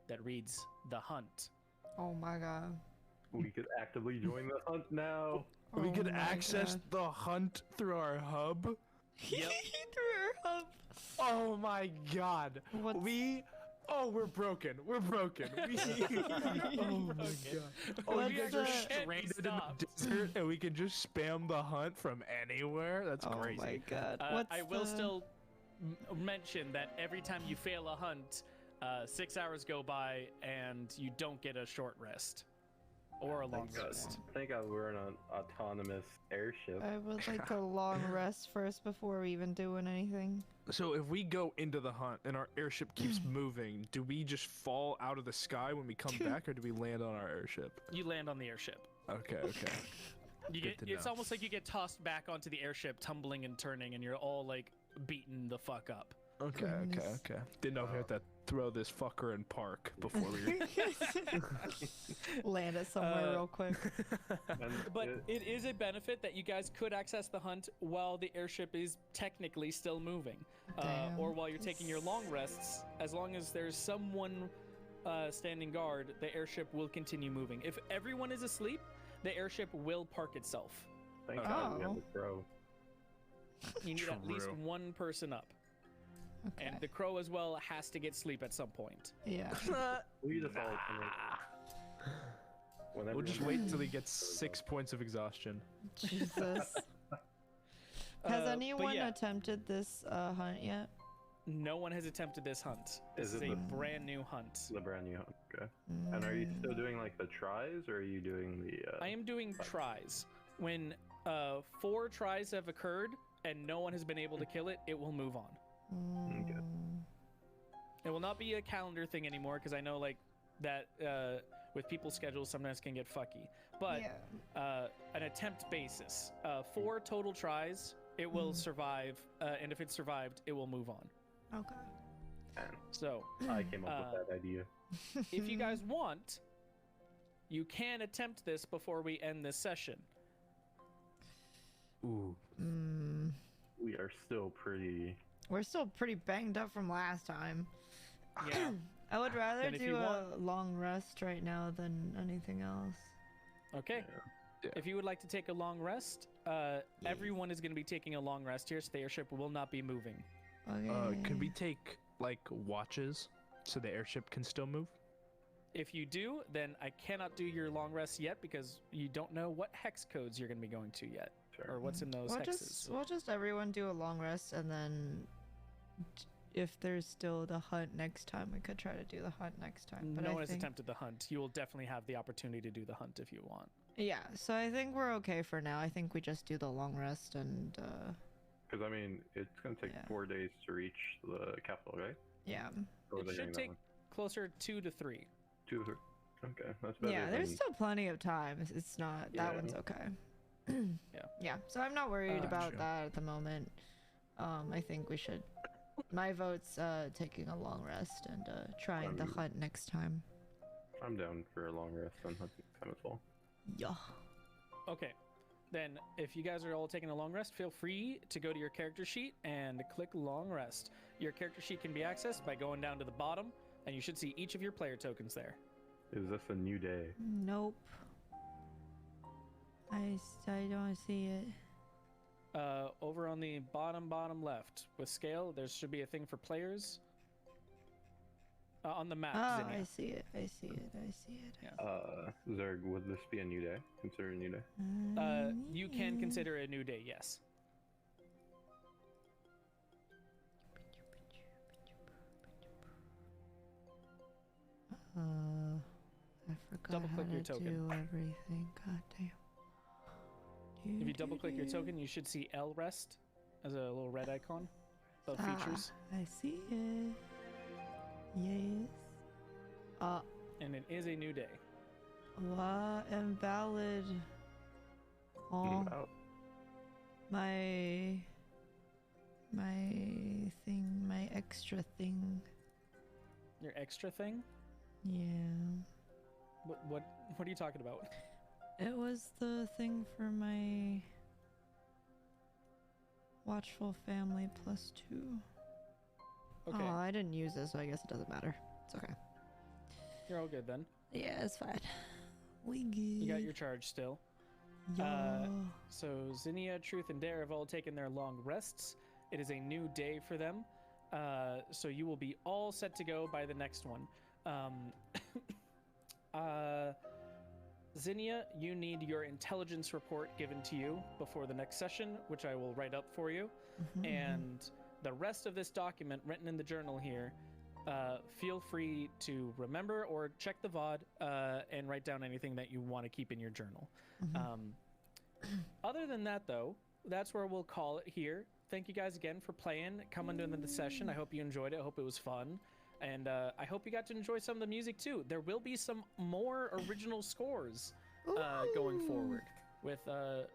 that reads "The Hunt." Oh my god. We could actively join the hunt now. We Oh could my access God. the hunt through our hub. Yep. Through her hub. Oh my god. What's- We're broken. We're broken. Oh my god. Oh, What's you guys the- are Can't be stranded in stopped. the desert and we can just spam the hunt from anywhere? That's Oh crazy. my god. I will the- still mention that every time you fail a hunt, 6 hours go by and you don't get a short rest or a long Thank God. rest. Thank God we're in an autonomous airship. I would like a long rest first before we even doing anything. So if we go into the hunt and our airship keeps moving, do we just fall out of the sky when we come back or do we land on our airship? You land on the airship. Okay. You Good get to it's know. almost like you get tossed back onto the airship, tumbling and turning, and you're all like beaten the fuck up. Okay. Goodness. Didn't know if we had to throw this fucker in park before we Land it somewhere Uh, real quick. And But it is a benefit that you guys could access the hunt while the airship is technically still moving, Damn. or while you're taking your long rests. As long as there's someone standing guard, the airship will continue moving. If everyone is asleep, the airship will park itself. thank God we have Oh. the crow. You need at least True. one person up, Okay. and the crow as well has to get sleep at some point. Yeah. We just all whenever We'll just wait until he gets 6 points of exhaustion. Jesus. Uh, Has but anyone yeah, attempted this hunt yet? no one has attempted this hunt. This Is is it a the- brand new hunt. the brand new hunt. Okay. And are you still doing like the tries, or are you doing the? I am doing tries. When 4 tries have occurred and no one has been able to kill it, it will move on. Okay. It will not be a calendar thing anymore because I know like that with people's schedules sometimes can get fucky. But an attempt basis, 4 total tries, it will survive, and if it's survived, it will move on. Okay. And So I came up with that idea. if you guys want, you can attempt this before we end this session. Ooh. We are still pretty. We're still pretty banged up from last time. Yeah. I would rather Then if do you a want- long rest right now than anything else. Okay. Yeah. If you would like to take a long rest, everyone is going to be taking a long rest here, so the airship will not be moving. Okay. Could we take like watches so the airship can still move? If you do, then I cannot do your long rest yet because you don't know what hex codes you're going to be going to yet, Sure. or what's in those hexes. We'll just everyone do a long rest, and then if there's still the hunt next time, we could try to do the hunt next time. But No I one has think, attempted the hunt. You will definitely have the opportunity to do the hunt if you want. Yeah, so I think we're okay for now. I think we just do the long rest and Because I mean, it's gonna take Yeah. 4 days to reach the capital, right? yeah. Or It was I should getting that take one? closer 2 to 3. 2 or 3. Okay, that's better. Yeah, there's than- still plenty of time. It's not that Yeah. one's okay. Yeah. Yeah, so I'm not worried about Sure. that at the moment. I think we should. My vote's taking a long rest and trying the hunt next time. I'm down for a long rest and hunting time as well. Yeah. Okay. Then, if you guys are all taking a long rest, feel free to go to your character sheet and click long rest. Your character sheet can be accessed by going down to the bottom, and you should see each of your player tokens there. Is this a new day? Nope. I don't see it. Over on the bottom left with scale, there should be a thing for players. On the map, Oh, Zinnia. I see it. I see it. I see it. Yeah. Zerg, would this be a new day? Consider a new day? You can consider a new day, yes. I forgot Double-click how your to token. do everything. God damn. If you double click your token, you should see L rest as a little red icon of features. I see it. Yes. And it is a new day. What? Invalid. Oh, Out. my thing, my extra thing. Your extra thing? Yeah. What are you talking about? It was the thing for my watchful family +2. Okay, Oh, I didn't use it, so I guess it doesn't matter. It's okay. you're all good then. Yeah, it's fine. We good. You got your charge still. Yeah. So Zinnia, Truth, and Dare have all taken their long rests. It is a new day for them. So you will be all set to go by the next one. Zinnia, you need your intelligence report given to you before the next session, which I will write up for you. And the rest of this document written in the journal here, feel free to remember or check the VOD and write down anything that you want to keep in your journal. Other than that, though, that's where we'll call it here. Thank you guys again for playing, coming into the session. I hope you enjoyed it. I hope it was fun. And I hope you got to enjoy some of the music, too. There will be some more original scores going forward with a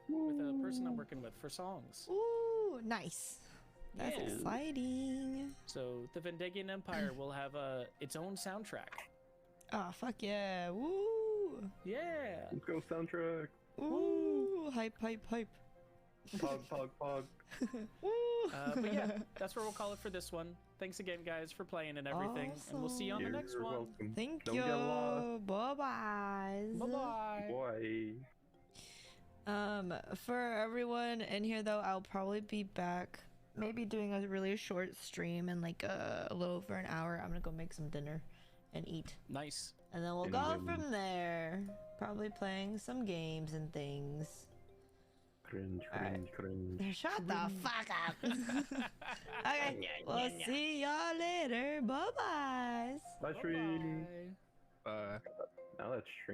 person I'm working with for songs. Ooh, nice. That's Yeah. exciting. So the Vendegian Empire will have its own soundtrack. Oh, fuck yeah. Woo. Yeah. Let's go soundtrack. Ooh. Hype, hype, hype. Pog, pog, pog. Woo. But yeah, that's where we'll call it for this one. Thanks again, guys, for playing and everything. And we'll see you on the You're next one. welcome. Thank Don't you. get lost. Bye-bye. Bye-bye. Boy. For everyone in here though, I'll probably be back maybe doing a really short stream in like a little over an hour. I'm gonna go make some dinner and eat, Nice. and then we'll And go then- from there, probably playing some games and things. Cringe, Alright. cringe, cringe. Shut the fuck up. Okay, we'll see y'all later. Bye-bye. Bye, stream. Bye. Uh Now that's stream.